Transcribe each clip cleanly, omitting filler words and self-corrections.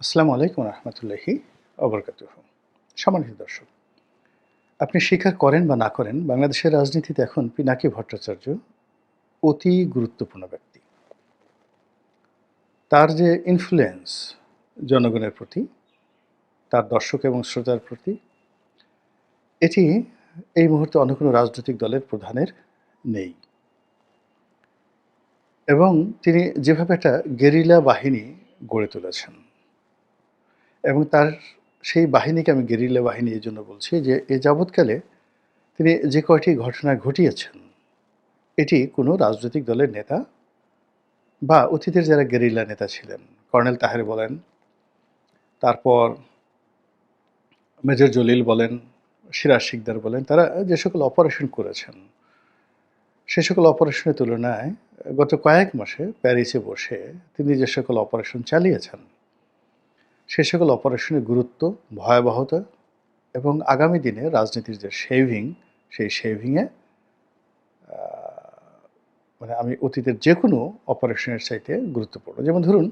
আসসালামু আলাইকুম রহমতুল্লাহি অবরকাতুহু। সম্মানিত দর্শক, আপনি স্বীকার করেন বা না করেন, বাংলাদেশের রাজনীতিতে এখন পিনাকি ভট্টাচার্য অতি গুরুত্বপূর্ণ ব্যক্তি। তার যে ইনফ্লুয়েন্স জনগণের প্রতি, তার দর্শক এবং শ্রোতার প্রতি, এটি এই মুহূর্তে অন্য কোনো রাজনৈতিক দলের প্রধানের নেই। এবং তিনি যেভাবে একটা গেরিলা বাহিনী গড়ে তুলেছেন, এবং তার সেই বাহিনীকে আমি গেরিলা বাহিনী এই জন্য বলছি যে এ যাবৎকালে তিনি যে কয়টি ঘটনা ঘটিয়েছেন, এটি কোনো রাজনৈতিক দলের নেতা বা অতীতের যারা গেরিলা নেতা ছিলেন, কর্নেল তাহের বলেন, তারপর মেজর জলিল বলেন, সিরাজ শিকদার বলেন, তারা যে সকল অপারেশন করেছেন, সে সকল অপারেশনের তুলনায় গত কয়েক মাসে প্যারিসে বসে তিনি যে সকল অপারেশন চালিয়েছেন, সে সকল অপারেশনের গুরুত্ব, ভয়াবহতা এবং আগামী দিনে রাজনীতির যে শেভিং, সেই শেভিংয়ে মানে আমি অতীতের যে কোনো অপারেশনের চাইতে গুরুত্বপূর্ণ। যেমন ধরুন,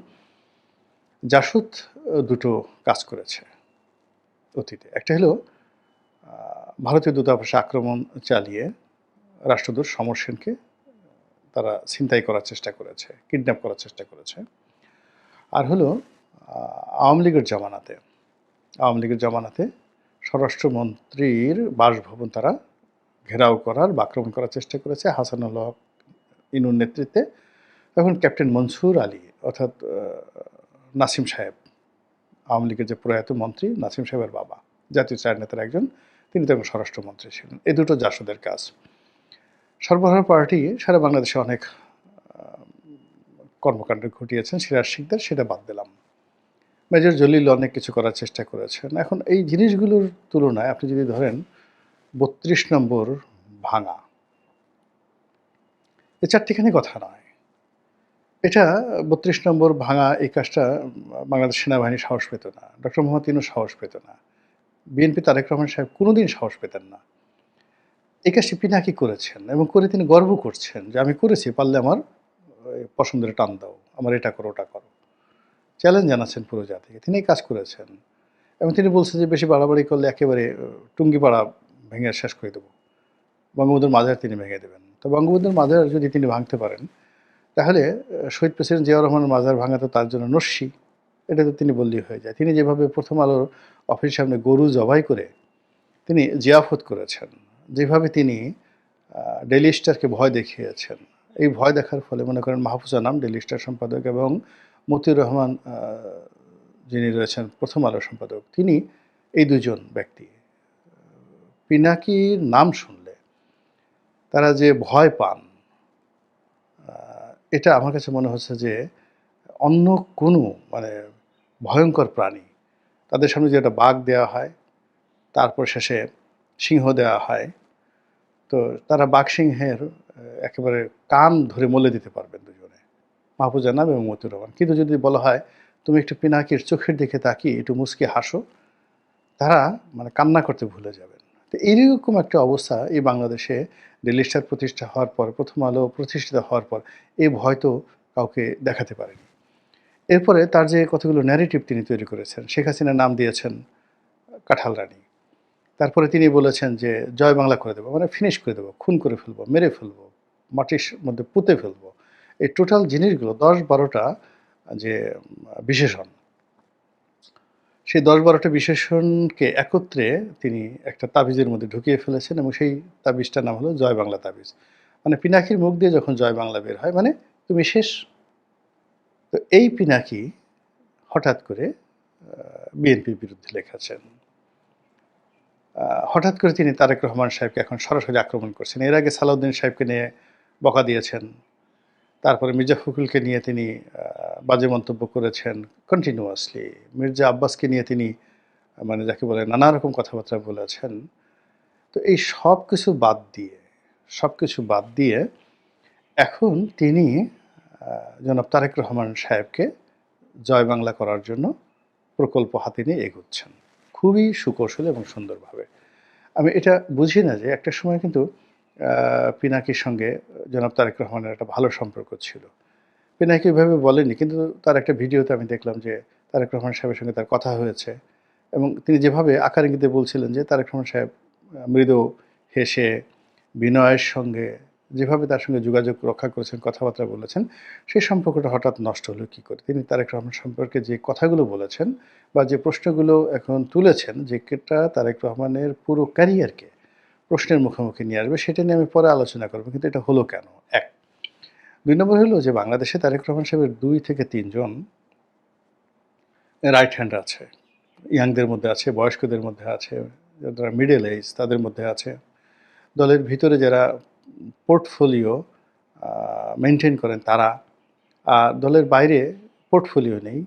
জাসদ দুটো কাজ করেছে অতীতে। একটা হলো ভারতীয় দূতাবাসে আক্রমণ চালিয়ে রাষ্ট্রদূত সমর সেনকে তারা ছিনতাই করার চেষ্টা করেছে, কিডন্যাপ করার চেষ্টা করেছে। আর হলো আওয়ামী লীগের জমানাতে স্বরাষ্ট্রমন্ত্রীর বাসভবন তারা ঘেরাও করার বা আক্রমণ করার চেষ্টা করেছে হাসানুল হক ইনুর নেতৃত্বে। তখন ক্যাপ্টেন মনসুর আলী, অর্থাৎ নাসিম সাহেব, আওয়ামী লীগের যে প্রয়াত মন্ত্রী, নাসিম সাহেবের বাবা, জাতীয় চার নেতার একজন, তিনি তখন স্বরাষ্ট্রমন্ত্রী ছিলেন। এই দুটো জাসদের কাজ। সরবরাহ পার্টি সারা বাংলাদেশে অনেক কর্মকাণ্ড ঘটিয়েছেন, সিরাজ শিকদার সেটা বাদ দিলাম। মেজর জলিল অনেক কিছু করার চেষ্টা করেছেন। এখন এই জিনিসগুলোর তুলনায় আপনি যদি ধরেন ৩২ নম্বর ভাঙা, এ চারটিখানি কথা নয়। এটা ৩২ নম্বর ভাঙা, এই কাজটা বাংলাদেশ সেনাবাহিনী সাহস পেত না, ডক্টর মোহাম্মদ ইউনূস সাহস পেত না, বিএনপি তারেক রহমান সাহেব কোনোদিন সাহস পেতেন না। এই কাজটি পিনাকি করেছেন এবং করে তিনি গর্ব করছেন যে আমি করেছি, পারলে আমার পছন্দের টান দাও, আমার এটা করো ওটা করো। চ্যালেঞ্জ জানাচ্ছেন পুরো জাতিকে। তিনি এই কাজ করেছেন এবং তিনি বলছেন যে বেশি বাড়াবাড়ি করলে একেবারে টুঙ্গিপাড়া ভেঙে শেষ করে দেবো। বঙ্গবন্ধুর মাজার তিনি ভেঙে দেবেন। তো বঙ্গবন্ধুর মাজার যদি তিনি ভাঙতে পারেন, তাহলে শহীদ প্রেসিডেন্ট জিয়াউর রহমানের মাজার ভাঙা তো তার জন্য নস্যি। এটা তো তিনি বললেই হয়ে যায়। তিনি যেভাবে প্রথম আলোর অফিসের সামনে গরু জবাই করে তিনি জিয়াফত করেছেন, যেভাবে তিনি ডেইলি স্টারকে ভয় দেখিয়েছেন, এই ভয় দেখার ফলে মনে করেন মাহফুজ আনাম ডেইলি স্টার সম্পাদক এবং মতিউর রহমান যিনি রয়েছেন প্রথম আলোর সম্পাদক, তিনি এই দুজন ব্যক্তি পিনাকির নাম শুনলে তারা যে ভয় পান, এটা আমার কাছে মনে হচ্ছে যে অন্য কোনো মানে ভয়ঙ্কর প্রাণী, তাদের সামনে যে একটা বাঘ দেওয়া হয়, তারপর শেষে সিংহ দেওয়া হয়, তো তারা বাঘ সিংহের একেবারে কান ধরে মলে দিতে পারবেন দুজনে, মাহফুজ আনাম এবং মতিউর রহমান। কিন্তু যদি বলা হয় তুমি একটু পিনাকির চোখের দিকে তাকিয়ে একটু মুচকি হাসো, তারা মানে কান্না করতে ভুলে যাবেন। তো এইরকম একটা অবস্থা এই বাংলাদেশে ডেইলি স্টার প্রতিষ্ঠা হওয়ার পর, প্রথম আলো প্রতিষ্ঠিত হওয়ার পর এই ভয় তো কাউকে দেখাতে পারেনি। এরপরে তার যে কতগুলো ন্যারেটিভ তিনি তৈরি করেছেন, শেখ হাসিনার নাম দিয়েছেন কাঁঠাল রানী। তারপরে তিনি বলেছেন যে জয় বাংলা করে দেবো, মানে ফিনিশ করে দেবো, খুন করে ফেলবো, মেরে ফেলবো, মাটির মধ্যে পুঁতে ফেলবো। এই টোটাল জিনিসগুলো ১০-১২টা যে বিশেষণ, সেই ১০-১২টা বিশেষণকে একত্রে তিনি একটা তাবিজের মধ্যে ঢুকিয়ে ফেলেছেন এবং সেই তাবিজটার নাম হলো জয় বাংলা তাবিজ। মানে পিনাকির মুখ দিয়ে যখন জয় বাংলা বের হয়, মানে তুমি শেষ। তো এই পিনাকি হঠাৎ করে বিএনপির বিরুদ্ধে লেখাচ্ছেন। হঠাৎ করে তিনি তারেক রহমান সাহেবকে এখন সরাসরি আক্রমণ করছেন। এর আগে সালাউদ্দিন সাহেবকে নিয়ে বকা দিয়েছেন। তারপরে মির্জা ফখরুলকে নিয়ে তিনি বাজে মন্তব্য করেছেন কন্টিনিউয়াসলি। মির্জা আব্বাসকে নিয়ে তিনি মানে যাকে বলে নানা রকম কথাবার্তা বলেছেন। তো এই সব কিছু বাদ দিয়ে এখন তিনি জনাব তারেক রহমান সাহেবকে জয় বাংলা করার জন্য প্রকল্প হাতে নিয়ে এগোচ্ছেন, খুবই সুকৌশলী এবং সুন্দরভাবে। আমি এটা বুঝি না যে একটা সময় কিন্তু পিনাকির সঙ্গে জনাব তারেক রহমানের একটা ভালো সম্পর্ক ছিল। পিনাকি ওইভাবে বলেনি, কিন্তু তার একটা ভিডিওতে আমি দেখলাম যে তারেক রহমান সাহেবের সঙ্গে তার কথা হয়েছে এবং তিনি যেভাবে আকার ইঙ্গিতে বলছিলেন যে তারেক রহমান সাহেব মৃদু হেসে বিনয়ের সঙ্গে যেভাবে তার সঙ্গে যোগাযোগ রক্ষা করেছেন, কথাবার্তা বলেছেন, সেই সম্পর্কটা হঠাৎ নষ্ট হলো কী করে? তিনি তারেক রহমান সম্পর্কে যে কথাগুলো বলেছেন বা যে প্রশ্নগুলো এখন তুলেছেন, যেটা তারেক রহমানের পুরো ক্যারিয়ারকে প্রশ্নের মুখোমুখি নিয়ে আসবে, সেটা নিয়ে আমি পরে আলোচনা করব। কিন্তু এটা হলো কেন? ১। ২ নম্বর হলো যে বাংলাদেশে তারেক রহমান সাহেবের ২ থেকে ৩ জন রাইট হ্যান্ড আছে। ইয়াংদের মধ্যে আছে, বয়স্কদের মধ্যে আছে, যারা মিডল এজ তাদের মধ্যে আছে। দলের ভিতরে যারা পোর্টফোলিও মেইনটেইন করেন তারা, দলের বাইরে পোর্টফোলিও নেই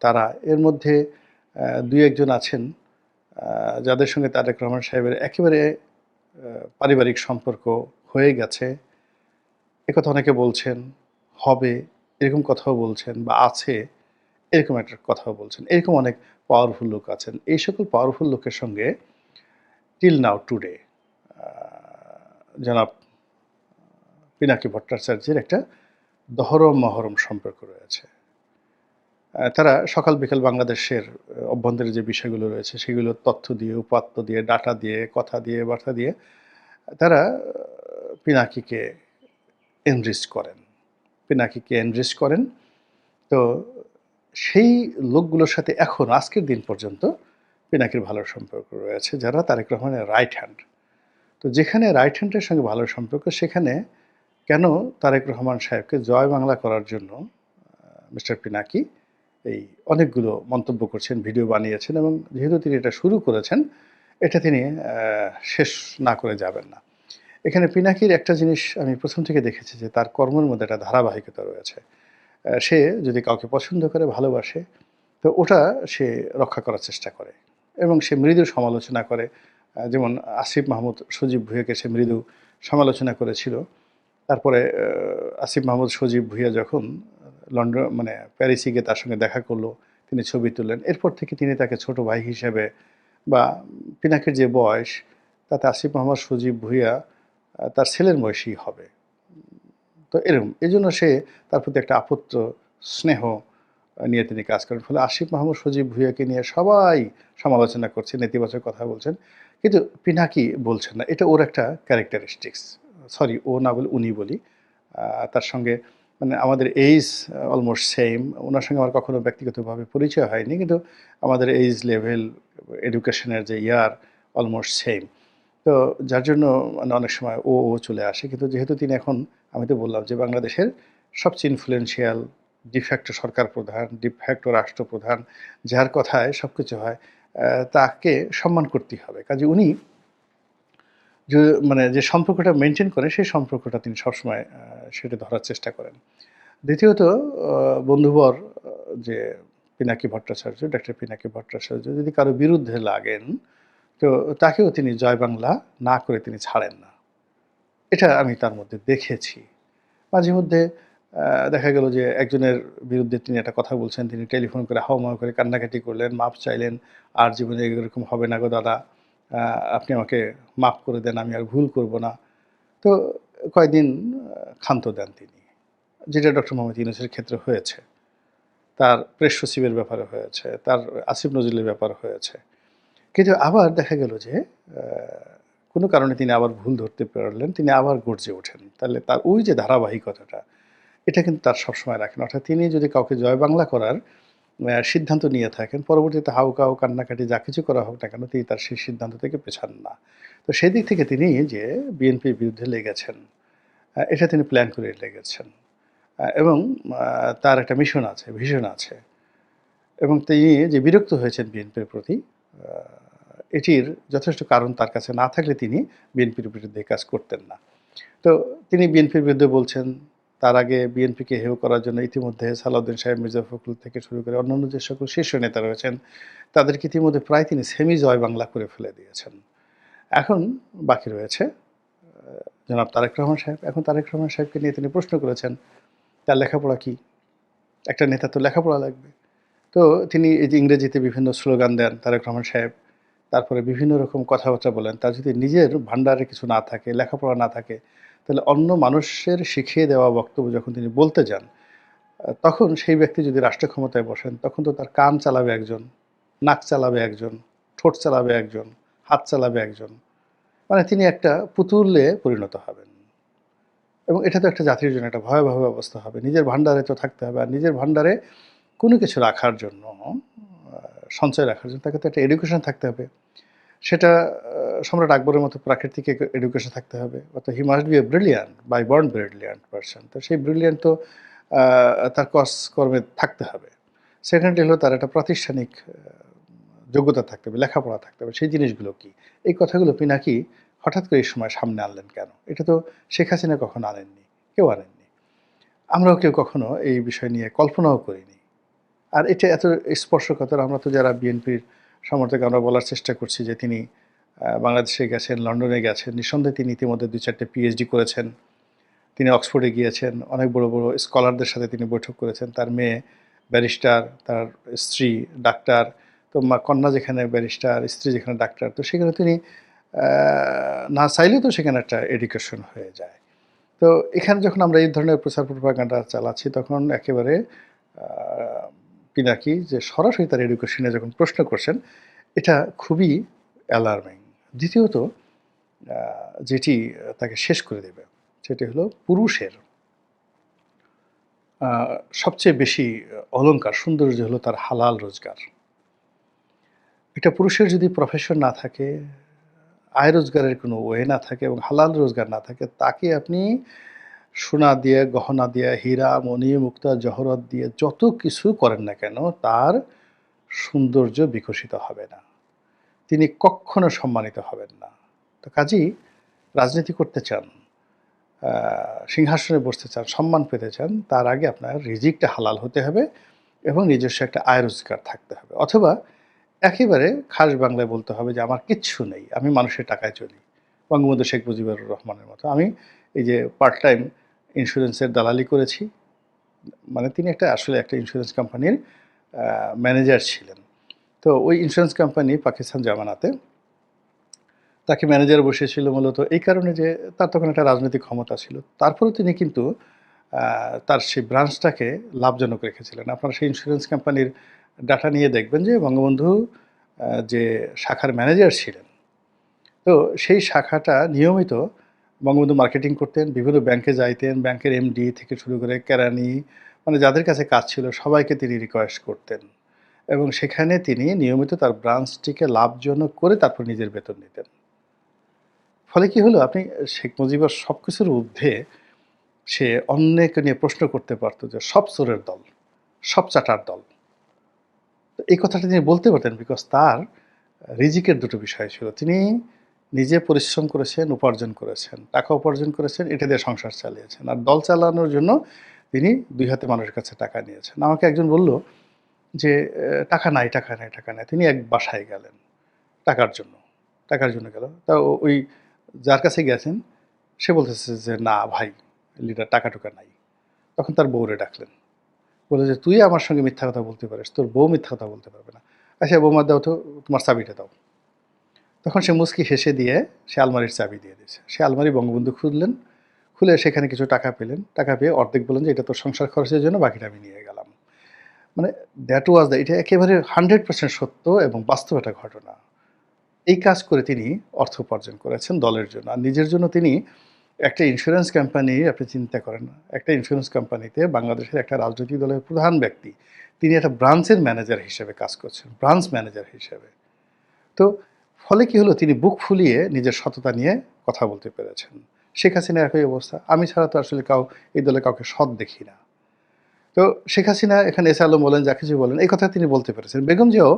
তারা। এর মধ্যে ২-১ জন আছেন যাদের সঙ্গে তারেক রহমান সাহেবের একেবারে পারিবারিক সম্পর্ক হয়ে গেছে। একথা অনেকে বলছেন, হবে এরকম কথাও বলছেন বা আছে এরকম একটা কথাও বলছেন। এরকম অনেক পাওয়ারফুল লোক আছেন। এই সকল পাওয়ারফুল লোকের সঙ্গে টিল নাও টুডে জনাব পিনাকি ভট্টাচার্যের একটা দহরম-মহরম সম্পর্ক রয়েছে। তারা সকাল বিকাল বাংলাদেশের অভ্যন্তরে যে বিষয়গুলো রয়েছে সেগুলোর তথ্য দিয়ে, উপাত্ত দিয়ে, ডাটা দিয়ে, কথা দিয়ে, বার্তা দিয়ে তারা পিনাকিকে এনরিচ করেন। পিনাকিকে এনরিচ করেন। তো সেই লোকগুলোর সাথে এখন আজকের দিন পর্যন্ত পিনাকির ভালো সম্পর্ক রয়েছে, যারা তারেক রহমানের রাইট হ্যান্ড। তো যেখানে রাইট হ্যান্ডের সঙ্গে ভালো সম্পর্ক, সেখানে কেন তারেক রহমান সাহেবকে জয় বাংলা করার জন্য মিস্টার পিনাকি এই অনেকগুলো মন্তব্য করছেন, ভিডিও বানিয়েছেন এবং যেহেতু তিনি এটা শুরু করেছেন, এটা তিনি শেষ না করে যাবেন না। এখানে পিনাকির একটা জিনিস আমি প্রথম থেকে দেখেছি যে তার কর্মের মধ্যে একটা ধারাবাহিকতা রয়েছে। সে যদি কাউকে পছন্দ করে, ভালোবাসে, তো ওটা সে রক্ষা করার চেষ্টা করে এবং সে মৃদু সমালোচনা করে। যেমন আসিফ মাহমুদ সজীব ভুঁইয়াকে সে মৃদু সমালোচনা করেছিল। তারপরে আসিফ মাহমুদ সজীব ভুঁইয়া যখন লন্ডন মানে প্যারিসে গিয়ে তার সঙ্গে দেখা করলো, তিনি ছবি তুললেন। এরপর থেকে তিনি তাকে ছোট ভাই হিসেবে বা পিনাকির যে বয়স তাতে আসিফ মাহমুদ সজীব ভুঁইয়া তার ছেলের বয়সী হবে। তো এরকম এজন্য সে তার প্রতি একটা আপত্ত স্নেহ নিয়ে তিনি কাজ করেন। ফলে আসিফ মাহমুদ সজীব ভুঁইয়াকে নিয়ে সবাই সমালোচনা করছে, নেতিবাচক কথা বলছেন। কিন্তু পিনাকি বলছেন না। এটা ওর একটা ক্যারেক্টারিস্টিক্স। সরি, ও না বলে উনি বলি। তার সঙ্গে মানে আমাদের এইজ অলমোস্ট সেম। ওনার সঙ্গে আমার কখনো ব্যক্তিগতভাবে পরিচয় হয়নি। কিন্তু আমাদের এইজ লেভেল, এডুকেশনের যে ইয়ার অলমোস্ট সেম। তো যার জন্য মানে অনেক সময় ও চলে আসে। কিন্তু যেহেতু তিনি এখন, আমি তো বললাম যে বাংলাদেশের সবচেয়ে ইনফ্লুয়েন্সিয়াল ডিফ্যাক্টো সরকার প্রধান, ডিফ্যাক্টো রাষ্ট্রপ্রধান, যার কথায় সবকিছু হয়, তাকে সম্মান করতেই হবে। কাজেই উনি যে মানে যে সম্পর্কটা মেইনটেইন করেন, সেই সম্পর্কটা তিনি সবসময় সেটা ধরার চেষ্টা করেন। দ্বিতীয়ত বন্ধুবর যে পিনাকি ভট্টাচার্য, ডক্টর পিনাকি ভট্টাচার্য যদি কারো বিরুদ্ধে লাগেন, তো তাকেও তিনি জয় বাংলা না করে তিনি ছাড়েন না। এটা আমি তার মধ্যে দেখেছি। মাঝে মধ্যে দেখা গেল যে একজনের বিরুদ্ধে তিনি একটা কথা বলছেন, তিনি টেলিফোন করে হাউমাউ করে কান্নাকাটি করলেন, মাপ চাইলেন, "আর জীবনে এরকম হবে না গো দাদা। আপনি আমাকে মাফ করে দেন, আমি আর ভুল করব না।" তো কয়েকদিন ক্ষান্ত দেন তিনি। যেটা ডক্টর মোহাম্মদ ইউনূসের ক্ষেত্রে হয়েছে। তার প্রেস সচিবের ব্যাপারে হয়েছে, তার আসিফ নজরুলের ব্যাপারে হয়েছে। কিন্তু আবার দেখা গেল যে আ কোনো কারণে তিনি আবার ভুল ধরতে পারলেন, তিনি আবার গর্জে ওঠেন। তাহলে তার ওই যে ধারাবাহিকতাটা, এটা কিন্তু তার সবসময় রাখেন। অর্থাৎ তিনি যদি কাউকে জয় বাংলা করার সিদ্ধান্ত নিয়ে থাকেন, পরবর্তীতে হাউকাউ, কান্নাকাটি যা কিছু করা হোক না কেন, তিনি তার সেই সিদ্ধান্ত থেকে পেছান না। তো সেদিক থেকে তিনি যে বিএনপির বিরুদ্ধে লেগেছেন, এটা তিনি প্ল্যান করে লেগেছেন। এবং তার একটা মিশন আছে, ভিশন আছে। এবং তিনি যে বিরক্ত হয়েছেন বিএনপির প্রতি, আ এটির যথেষ্ট কারণ তার কাছে না থাকলে তিনি বিএনপির বিরুদ্ধে কাজ করতেন না। তো তিনি বিএনপির বিরুদ্ধে বলছেন, তার আগে বিএনপিকে হেয় করার জন্য ইতিমধ্যে সালাউদ্দিন সাহেব, মির্জা ফখরুল থেকে শুরু করে অন্যান্য যে সকল শীর্ষ নেতা রয়েছেন, তাদেরকে ইতিমধ্যে প্রায় তিনি সেমি জয় বাংলা করে ফেলে দিয়েছেন। এখন বাকি রয়েছে জনাব তারেক রহমান সাহেব। এখন তারেক রহমান সাহেবকে নিয়ে তিনি প্রশ্ন করেছেন, তার লেখাপড়া কি? একটা নেতার তো লেখাপড়া লাগবে। তো তিনি এই যে ইংরেজিতে বিভিন্ন স্লোগান দেন তারেক রহমান সাহেব, তারপরে বিভিন্ন রকম কথাবার্তা বলেন। তার যদি নিজের ভান্ডারে কিছু না থাকে, লেখাপড়া না থাকে, তাহলে অন্য মানুষের শিখিয়ে দেওয়া বক্তব্য যখন তিনি বলতে যান, তখন সেই ব্যক্তি যদি রাষ্ট্র ক্ষমতায় বসেন তখন তো তার কান চালাবে একজন, নাক চালাবে একজন, ঠোঁট চালাবে একজন, হাত চালাবে একজন। মানে তিনি একটা পুতুলে পরিণত হবেন এবং এটা তো একটা জাতির জন্য একটা ভয়াবহ অবস্থা হবে। নিজের ভান্ডারে তো থাকতে হবে। আর নিজের ভান্ডারে কোনো কিছু রাখার জন্য সঞ্চয় রাখার জন্য তাকে তো একটা এডুকেশন থাকতে হবে। সেটা সম্রাট আকবরের মতো প্রাকৃতিক এডুকেশন থাকতে হবে। অর্থাৎ he must be a brilliant, by born brilliant person. তো সেই ব্রিলিয়ান্ট তো তার কর্মে থাকতে হবে। সেকেন্ডলি হলো তার একটা প্রাতিষ্ঠানিক যোগ্যতা থাকতে হবে, লেখাপড়া থাকতে হবে। সেই জিনিসগুলো কি? এই কথাগুলো পিনাকি হঠাৎ করে এই সময় সামনে আনলেন কেন? এটা তো শেখ হাসিনা কখনো আনেননি, কেউ আনেননি। আমরাও কেউ কখনো এই বিষয় নিয়ে কল্পনাও করিনি। আর এটা এত স্পর্শকাতর, আমরা তো যারা বিএনপির সমর্থক আমরা বলার চেষ্টা করছি যে তিনি বাংলাদেশে গেছেন, লন্ডনে গেছেন। নিঃসন্দেহে তিনি ইতিমধ্যে ২-৪টে পিএইচডি করেছেন। তিনি অক্সফোর্ডে গিয়েছেন। অনেক বড়, বড় স্কলারদের সাথে তিনি বৈঠক করেছেন। তার মেয়ে ব্যারিস্টার, তার স্ত্রী ডাক্তার। তো কন্যা যেখানে ব্যারিস্টার, স্ত্রী যেখানে ডাক্তার, তো সেখানে তিনি না চাইলেও তো সেখানে একটা এডুকেশন হয়ে যায়। তো এখানে যখন আমরা এই ধরনের প্রচার প্রপাগান্ডা চালাচ্ছি তখন একেবারে পিনাকি যে সরাসরি তার এডুকেশনে যখন প্রশ্ন করছেন, এটা খুবই অ্যালার্মিং। দ্বিতীয়ত যেটি তাকে শেষ করে দেবে সেটি হলো পুরুষের সবচেয়ে বেশি অলংকার, সৌন্দর্য হলো তার হালাল রোজগার। এটা পুরুষের যদি প্রফেশন না থাকে, আয় রোজগারের কোনো ওয়ে না থাকে এবং হালাল রোজগার না থাকে, তাকে আপনি সোনা দিয়ে, গহনা দিয়ে, হীরা, মণি, মুক্তা, জহরত দিয়ে যত কিছু করেন না কেন, তার সৌন্দর্য বিকশিত হবে না। তিনি কক্ষনো সম্মানিত হবেন না। তো কাজেই রাজনীতি করতে চান, সিংহাসনে বসতে চান, সম্মান পেতে চান, তার আগে আপনার রিজিকটা হালাল হতে হবে এবং নিজস্ব একটা আয় রোজগার থাকতে হবে। অথবা একেবারে খাস বাংলায় বলতে হবে যে আমার কিচ্ছু নেই, আমি মানুষের টাকায় চলি। বঙ্গবন্ধু শেখ মুজিবুর রহমানের মতো। আমি এই যে পার্ট টাইম ইন্স্যুরেন্সের দালালি করেছি। মানে তিনি আসলে একটা ইন্স্যুরেন্স কোম্পানির ম্যানেজার ছিলেন। তো ওই ইন্স্যুরেন্স কোম্পানি পাকিস্তান জামানাতে তাকে ম্যানেজার বসিয়েছিল মূলত এই কারণে যে তার তখন একটা রাজনৈতিক ক্ষমতা ছিল। তারপরেও তিনি কিন্তু তার সেই ব্রাঞ্চটাকে লাভজনক রেখেছিলেন। আপনারা সেই ইন্স্যুরেন্স কোম্পানির ডাটা নিয়ে দেখবেন যে বঙ্গবন্ধু যে শাখার ম্যানেজার ছিলেন, তো সেই শাখাটা নিয়মিত বঙ্গবন্ধু মার্কেটিং করতেন, বিভিন্ন ব্যাংকে যাইতেন, ব্যাংকের এমডি থেকে শুরু করে কেরানি, মানে যাদের কাছে কাজ ছিল সবাইকে তিনি রিকোয়েস্ট করতেন এবং সেখানে তিনি নিয়মিত তার ব্রাঞ্চটিকে লাভজনক করে তারপর নিজের বেতন নিতেন। ফলে কি হলো, আপনি শেখ মুজিবের সব কিছুর ঊর্ধ্বে সে অন্যকে নিয়ে প্রশ্ন করতে পারতো যে সব চোরের দল, সব চাটার দল। তো এই কথাটা তিনি বলতে পারতেন বিকজ তার রিজিকের দুটো বিষয় ছিল। তিনি নিজে পরিশ্রম করেছেন, উপার্জন করেছেন, টাকা উপার্জন করেছেন, এটা দিয়ে সংসার চালিয়েছেন। আর দল চালানোর জন্য তিনি ২ হাতে মানুষের কাছে টাকা নিয়েছেন। আমাকে একজন বলল যে, টাকা নাই, টাকা নাই, টাকা নাই।" তিনি এক বাসায় গেলেন টাকার জন্য। টাকার জন্য গেল। তা ওই যার কাছে গেছেন সে বলতেছে যে, "না ভাই, লিডার টাকা-টুকা নাই।" তখন তার বউরে ডাকলেন। বলল যে, "তুই আমার সঙ্গে মিথ্যা কথা বলতে পারিস, তোর বউ মিথ্যা কথা বলতে পারবে না। আচ্ছা বৌমা দাও তো, তোমার চাবিটা দাও।" তখন সে মুচকি হেসে দিয়ে সে আলমারির চাবি দিয়ে দিয়েছে। সে আলমারি বঙ্গবন্ধু খুললেন, খুলে সেখানে কিছু টাকা পেলেন। টাকা পেয়ে অর্ধেক বললেন যে, "এটা তোর সংসার খরচের জন্য, বাকিটা আমি নিয়ে গেলাম।" মানে দ্যাট ওয়াজ দ্য, এটা একেবারে 100% সত্য এবং বাস্তব একটা ঘটনা। এই কাজ করে তিনি অর্থ উপার্জন করেছেন দলের জন্য। আর নিজের জন্য তিনি একটা ইন্স্যুরেন্স কোম্পানি, আপনি চিন্তা করেন না, একটা ইন্স্যুরেন্স কোম্পানিতে বাংলাদেশের একটা রাজনৈতিক দলের প্রধান ব্যক্তি, তিনি একটা ব্রাঞ্চের ম্যানেজার হিসেবে কাজ করছেন, ব্রাঞ্চ ম্যানেজার হিসেবে। তো ফলে কি হলো, তিনি বুক ফুলিয়ে নিজের সততা নিয়ে কথা বলতে পেরেছেন। শেখ হাসিনার একই অবস্থা। আমি ছাড়া তো আসলে এই দলে কাউকে সৎ দেখি না। তো শেখ হাসিনা এখানে এসে আলম বলেন, যা কিছু বলেন, এই কথা তিনি বলতে পেরেছেন। বেগম জিয়াও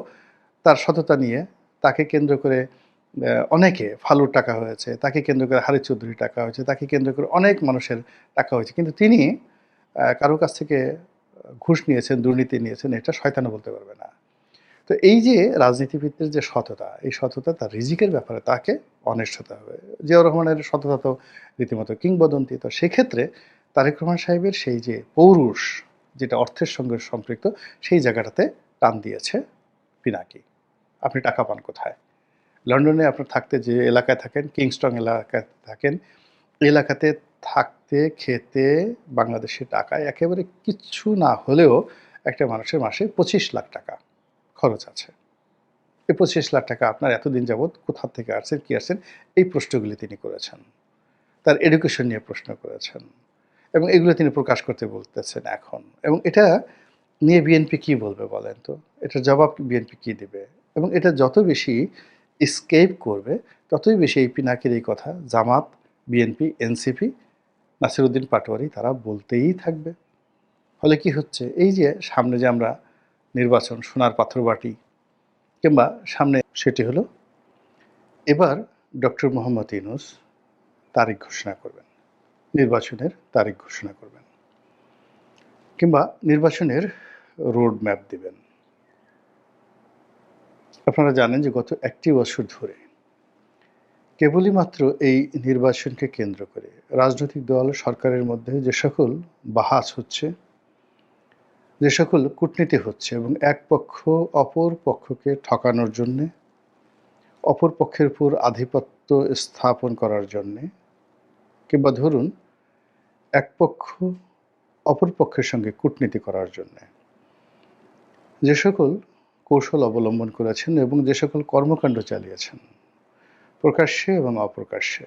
তার সততা নিয়ে, তাকে কেন্দ্র করে অনেকে ফালুর টাকা হয়েছে, তাকে কেন্দ্র করে হারিছ চৌধুরীর টাকা হয়েছে, তাকে কেন্দ্র করে অনেক মানুষের টাকা হয়েছে। কিন্তু তিনি কারো কাছ থেকে ঘুষ নিয়েছেন, দুর্নীতি নিয়েছেন, এটা শয়তানও বলতে পারবে না। তো এই যে রাজনীতিবিদদের যে সততা, এই সততা তার রিজিকের ব্যাপারে তাকে অনেস্ট হতে হবে। জিয়াউর রহমানের সততা তো রীতিমতো কিংবদন্তি। তো সেক্ষেত্রে তারেক রহমান সাহেবের সেই যে পৌরুষ, যেটা অর্থের সঙ্গে সম্পৃক্ত, সেই জায়গাটাতে টান দিয়েছে পিনাকি। আপনি টাকা পান কোথায়? লন্ডনে আপনার থাকতে যে এলাকায় থাকেন, কিংস্টন এলাকায় থাকেন, এই এলাকাতে থাকতে, খেতে বাংলাদেশি টাকায় একেবারে কিচ্ছু না হলেও একটা মানুষের মাসে ২৫ লাখ টাকা খরচ আছে। এই ২৫ লাখ টাকা আপনার এতদিন যাবৎ কোথা থেকে আসছেন, কি আসছেন, এই প্রশ্নগুলি তিনি করেছেন। তার এডুকেশন নিয়ে প্রশ্ন করেছেন এবং এগুলো তিনি প্রকাশ করতে বলতেছেন এখন। এবং এটা নিয়ে বিএনপি কি বলবে বলেন তো? এটার জবাব বিএনপি কি দিবে? এবং এটা যত বেশি escape করবে, ততই বেশি এই পিনাকির এই কথা জামাত, বিএনপি, এনসিপি, নাসিরউদ্দিন পাটোয়ারি তারা বলতেই থাকবে। ফলে কি হচ্ছে? এই যে সামনে যে আমরা নির্বাচন, সোনার পাথরবাটি কিংবা সামনে সেটি হলো এবার ডক্টর মোহাম্মদ ইউনূস তারিখ ঘোষণা করবেন। নির্বাচনের তারিখ ঘোষণা করবেন। কিংবা নির্বাচনের রোড ম্যাপ দিবেন। আপনারা জানেন যে গত ১টি বছর ধরে কেবলই মাত্র এই নির্বাচনকে কেন্দ্র করে রাজনৈতিক দল সরকারের মধ্যে যে সকল বাহাস হচ্ছে, যে সকল কূটনীতি হচ্ছে এবং এক পক্ষ অপর পক্ষকে ঠকানোর জন্যে, অপর পক্ষের উপর আধিপত্য স্থাপন করার জন্যে কিংবা ধরুন এক পক্ষ অপর পক্ষের সঙ্গে কূটনীতি করার জন্যে যে সকল কৌশল অবলম্বন করেছেন এবং যে সকল কর্মকাণ্ড চালিয়েছেন প্রকাশ্যে এবং অপ্রকাশ্যে,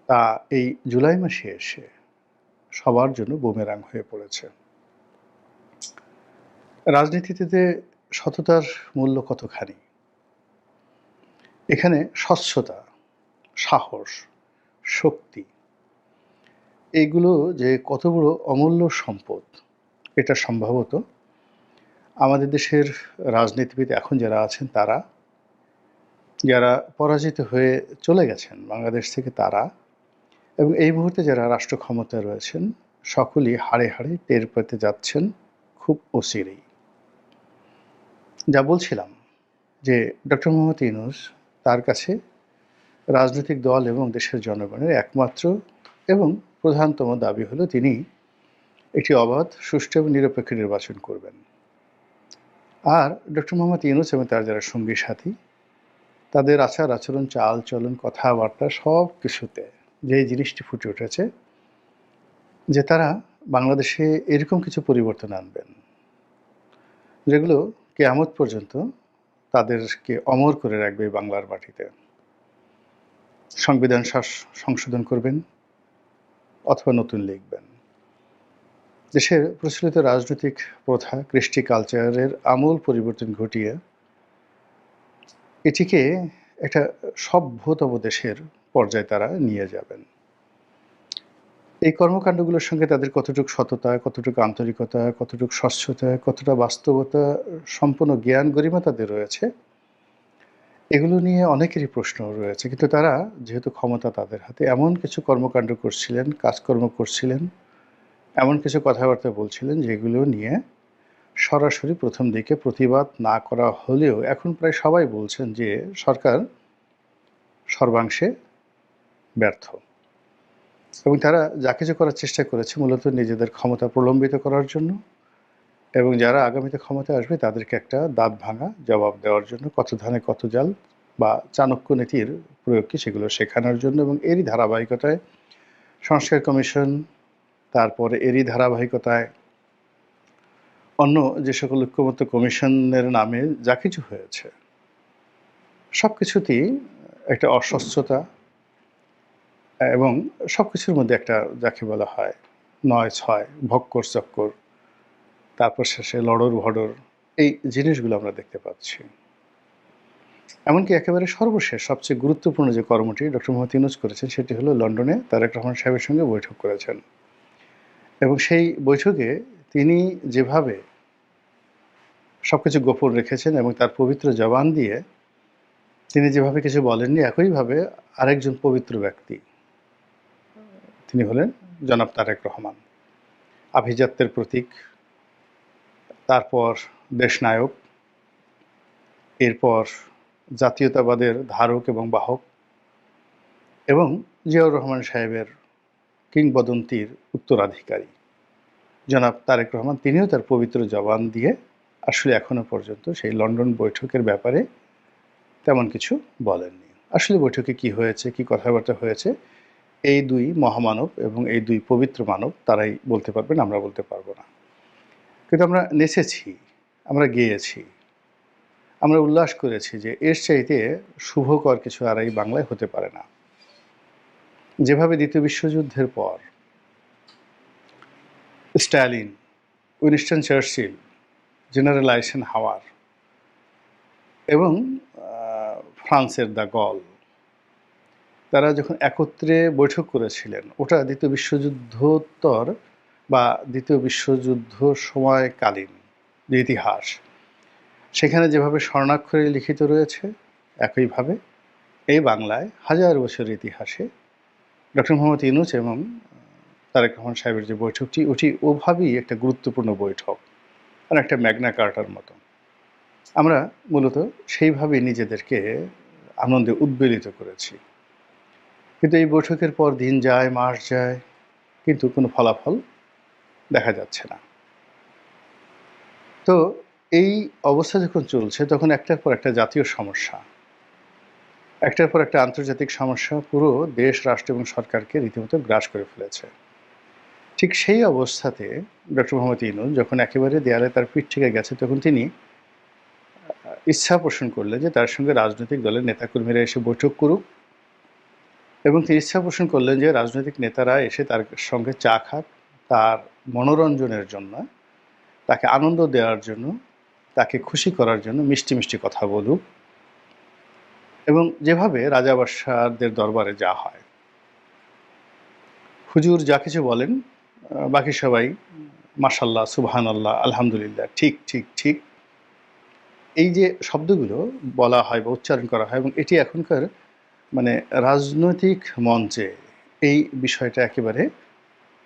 তা এই জুলাই মাসে এসে সবার জন্য বুমেরাং হয়ে পড়েছে। রাজনীতিতে সততার মূল্য কতখানি, এখানে স্বচ্ছতা, সাহস, শক্তি এইগুলো যে কত বড় অমূল্য সম্পদ, এটা সম্ভবত আমাদের দেশের রাজনীতিবিদ এখন যারা আছেন তারা, যারা পরাজিত হয়ে চলে গেছেন বাংলাদেশ থেকে তারা, এবং এই মুহূর্তে যারা রাষ্ট্র ক্ষমতায় রয়েছেন সকলেই হাড়ে হাড়ে টের পেতে যাচ্ছেন খুব অচিরেই। যা বলছিলাম যে ডক্টর মোহাম্মদ ইউনূস, তার কাছে রাজনৈতিক দল এবং দেশের জনগণের একমাত্র এবং প্রধানতম দাবি হলো তিনি একটি অবাধ, সুষ্ঠু এবং নিরপেক্ষ নির্বাচন করবেন। আর ডক্টর মোহাম্মদ ইউনূস এবং তার যারা সঙ্গী সাথী, তাদের আচার আচরণ, চাল চলন, কথাবার্তা সব কিছুতে যে জিনিসটি ফুটে উঠেছে যে তারা বাংলাদেশে এরকম কিছু পরিবর্তন আনবেন যেগুলো কিয়ামত পর্যন্ত তাদেরকে অমর করে রাখবে বাংলার মাটিতে। সংবিধান সংশোধন করবেন অথবা নতুন লিখবেন। দেশের প্রচলিত রাজনৈতিক প্রথা, কৃষ্টি, কালচারের আমূল পরিবর্তন ঘটিয়ে এটিকে একটা সভ্যতম দেশের পর্যায়ে তারা নিয়ে যাবেন। এই কর্মকাণ্ডগুলোর সঙ্গে তাদের কতটুকু সততা, কতটুকু আন্তরিকতা, কতটুকু স্বচ্ছতা, কতটা বাস্তবতা সম্পন্ন জ্ঞান গরিমা তাদের রয়েছে, এগুলো নিয়ে অনেকেরই প্রশ্ন রয়েছে। কিন্তু তারা যেহেতু ক্ষমতা তাদের হাতে, এমন কিছু কর্মকাণ্ড করছিলেন, কাজকর্ম করছিলেন, এমন কিছু কথাবার্তা বলছিলেন যেগুলো নিয়ে সরাসরি প্রথম দিকে প্রতিবাদ না করা হলেও এখন প্রায় সবাই বলছেন যে সরকার সর্বাংশে ব্যর্থ এবং তারা যা কিছু করার চেষ্টা করেছে মূলত নিজেদের ক্ষমতা প্রলম্বিত করার জন্য এবং যারা আগামীতে ক্ষমতায় আসবে তাদেরকে একটা দাঁত ভাঙা জবাব দেওয়ার জন্য, কত ধানে কত জাল বা চাণক্য নীতির প্রয়োগ কি সেগুলো শেখানোর জন্য। এবং এরই ধারাবাহিকতায় সংস্কার কমিশন, তারপরে এরই ধারাবাহিকতায় অন্য যে সকল ঐক্যমত্য কমিশনের নামে যা কিছু হয়েছে সব কিছুতেই একটা অস্বচ্ছতা এবং সব কিছুর মধ্যে একটা যাকে বলা হয় নয় ছয়, ভক্কর চক্কর, তারপর শেষে লড়র ভড়র, এই জিনিসগুলো আমরা দেখতে পাচ্ছি। এমনকি একেবারে সর্বশেষ সবচেয়ে গুরুত্বপূর্ণ যে কর্মটি ডক্টর মোহাম্মদ ইউনূস করেছেন সেটি হলো লন্ডনে তারেক রহমান সাহেবের সঙ্গে বৈঠক করেছেন এবং সেই বৈঠকে তিনি যেভাবে সবকিছু গোপন রেখেছেন এবং তার পবিত্র জবান দিয়ে তিনি যেভাবে কিছু বলেননি, একইভাবে আরেকজন পবিত্র ব্যক্তি, তিনি হলেন জনাব তারেক রহমান, আভিজাত্যের প্রতীক, তারপর দেশনায়ক, এরপর জাতীয়তাবাদের ধারক এবং বাহক এবং জিয়াউর রহমান সাহেবের কিংবদন্তির উত্তরাধিকারী জনাব তারেক রহমান, তিনিও তার পবিত্র জবান দিয়ে আসলে এখনো পর্যন্ত সেই লন্ডন বৈঠকের ব্যাপারে তেমন কিছু বলেননি। আসলে বৈঠকে কি হয়েছে, কি কথাবার্তা হয়েছে, এই দুই মহামানব এবং এই দুই পবিত্র মানব তারাই বলতে পারবেন, আমরা বলতে পারবো না। কিন্তু আমরা নেচেছি, আমরা গেয়েছি, আমরা উল্লাস করেছি যে এর চাইতে শুভকর কিছু আর এই বাংলায় হতে পারে না। যেভাবে দ্বিতীয় বিশ্বযুদ্ধের পর স্ট্যালিন, উইনস্টন চার্চিল, জেনারেল আইসেনহাওয়ার এবং ফ্রান্সের দ্য গল, তারা যখন একত্রে বৈঠক করেছিলেন, ওটা দ্বিতীয় বিশ্বযুদ্ধোত্তর বা দ্বিতীয় বিশ্বযুদ্ধ সময়কালীন যে ইতিহাস, সেখানে যেভাবে স্বর্ণাক্ষরে লিখিত রয়েছে, একইভাবে এই বাংলায় হাজার বছরের ইতিহাসে ডক্টর মোহাম্মদ ইউনূস এবং তারেক রহমান সাহেবের যে বৈঠকটি, ওটি ওভাবেই একটা গুরুত্বপূর্ণ বৈঠক, মানে একটা ম্যাগনা কার্টার মতো। আমরা মূলত সেইভাবেই নিজেদেরকে আনন্দে উদ্বেলিত করেছি। কিন্তু এই বৈঠকের পর দিন যায়, মাস যায়, কিন্তু কোনো ফলাফল দেখা যাচ্ছে না। তো এই অবস্থা যখন চলছে, তখন একটার পর একটা জাতীয় সমস্যা, একটার পর একটা আন্তর্জাতিক সমস্যা পুরো দেশ, রাষ্ট্র এবং সরকারকে রীতিমতো গ্রাস করে ফেলেছে। ঠিক সেই অবস্থাতে ডক্টর মোহাম্মদ ইউনূস যখন একেবারে দেয়ালে তার পিঠ থেকে গেছে, তখন তিনি ইচ্ছা পোষণ করলেন যে তার সঙ্গে রাজনৈতিক দলের নেতাকর্মীরা এসে বৈঠক করুক, এবং তিনি ইচ্ছা পোষণ করলেন যে রাজনৈতিক নেতারা এসে তার সঙ্গে চা খাক, তার মনোরঞ্জনের জন্য, তাকে আনন্দ দেওয়ার জন্য, তাকে খুশি করার জন্য মিষ্টি মিষ্টি কথা বলুক, এবং যেভাবে রাজা বাদশাহদের দরবারে যা হয়, হুজুর যা কিছু বলেন বাকি সবাই মাশাল্লাহ, সুবহানাল্লাহ, আলহামদুলিল্লাহ, ঠিক ঠিক ঠিক, এই যে শব্দগুলো বলা হয় বা উচ্চারণ করা হয়, এবং এটি এখনকার মানে রাজনৈতিক মঞ্চে এই বিষয়টা একেবারে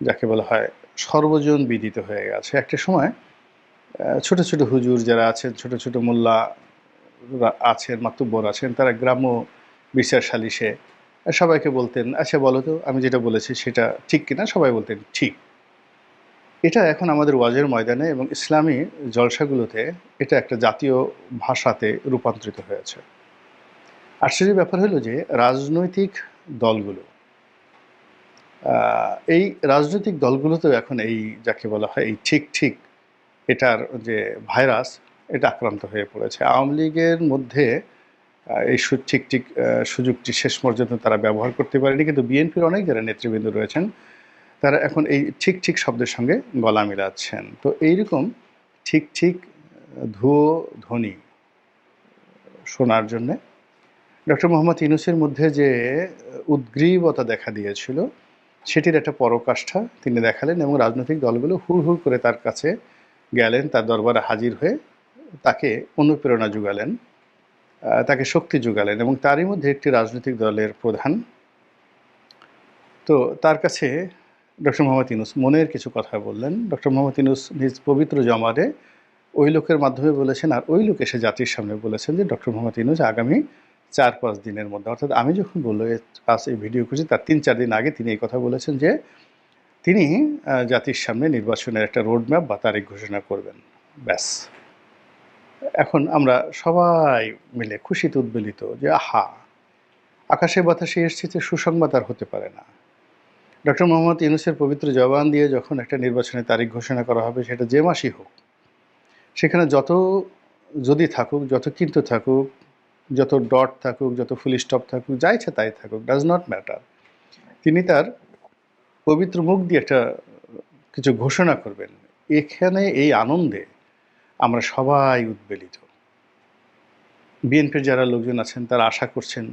যাকে বলা হয় সর্বজন বিদিত হয়ে গেছে। একটা সময় ছোট ছোট হুজুর যারা আছেন, ছোট ছোট মোল্লা আছেন, মাতুব্বর আছেন, তারা গ্রাম্য বিচার সালিশে সবাইকে বলতেন, আচ্ছা বলো তো আমি যেটা বলেছি সেটা ঠিক কিনা, সবাই বলতেন ঠিক। এটা এখন আমাদের ওয়াজের ময়দানে এবং ইসলামী জলসাগুলোতে এটা একটা জাতীয় ভাষাতে রূপান্তরিত হয়েছে। আশ্চর্যের ব্যাপার হলো যে রাজনৈতিক দলগুলো, এই রাজনৈতিক দলগুলোতেও এখন এই যাকে বলা হয় এই ঠিক ঠিক এটার যে ভাইরাস, এটা আক্রান্ত হয়ে পড়েছে। আওয়ামী লীগের মধ্যে এই ঠিক ঠিক সুযোগটি শেষ পর্যন্ত তারা ব্যবহার করতে পারেনি, কিন্তু বিএনপির অনেক যারা নেতৃবৃন্দ রয়েছেন তারা এখন এই ঠিক ঠিক শব্দের সঙ্গে গলা মিলাচ্ছেন। তো এইরকম ঠিক ঠিক ধুয়ো ধ্বনি শোনার জন্যে ডক্টর মোহাম্মদ ইউনূসের মধ্যে যে উদ্গ্রীবতা দেখা দিয়েছিল, সেটির একটা পরাকাষ্ঠা তিনি দেখালেন, এবং রাজনৈতিক দলগুলো হুড় হুড় করে তার কাছে গেলেন, তার দরবারে হাজির হয়ে তাকে অনুপ্রেরণা যোগালেন, তাকে শক্তি যোগালেন, এবং তারই মধ্যে একটি রাজনৈতিক দলের প্রধান। তো তার কাছে ডক্টর মোহাম্মদ ইউনূস মনের কিছু কথা বললেন। ডক্টর মোহাম্মদ ইউনূস নিজ পবিত্র জমারে ওই লোকের মাধ্যমে বলেছেন, আর ওই লোক এসে জাতির সামনে বলেছেন যে ডক্টর মোহাম্মদ ইউনূস আগামী 4-5 দিনের মধ্যে, অর্থাৎ আমি যখন বললো আজ এই ভিডিও করছি তার 3-4 দিন আগে তিনি এই কথা বলেছেন যে তিনি জাতির সামনে নির্বাচনের একটা রোডম্যাপ বা তারিখ ঘোষণা করবেন। ব্যাস, এখন আমরা সবাই মিলে খুশিতে উদ্বেলিত যে আহা, আকাশে বাতাসে এসেছে, সুসংবাদ আর হতে পারে না। ডক্টর মোহাম্মদ ইউনূসের পবিত্র জবান দিয়ে যখন একটা নির্বাচনের তারিখ ঘোষণা করা হবে, সেটা যে মাসই হোক, সেখানে যত যদি থাকুক, যত কিন্তু থাকুক, যত ডট থাকুক, যত ফুল স্টপ থাকুক, যা ইচ্ছা তাই থাকুক, ডাজ নট ম্যাটার, তিনি তার পবিত্র মুখ দিয়ে একটা কিছু ঘোষণা করবেন। এখানে এই আনন্দে আমরা সবাই উদ্বেলিত। বিএনপির যারা লোকজন আছেন তারা আশা করছেন,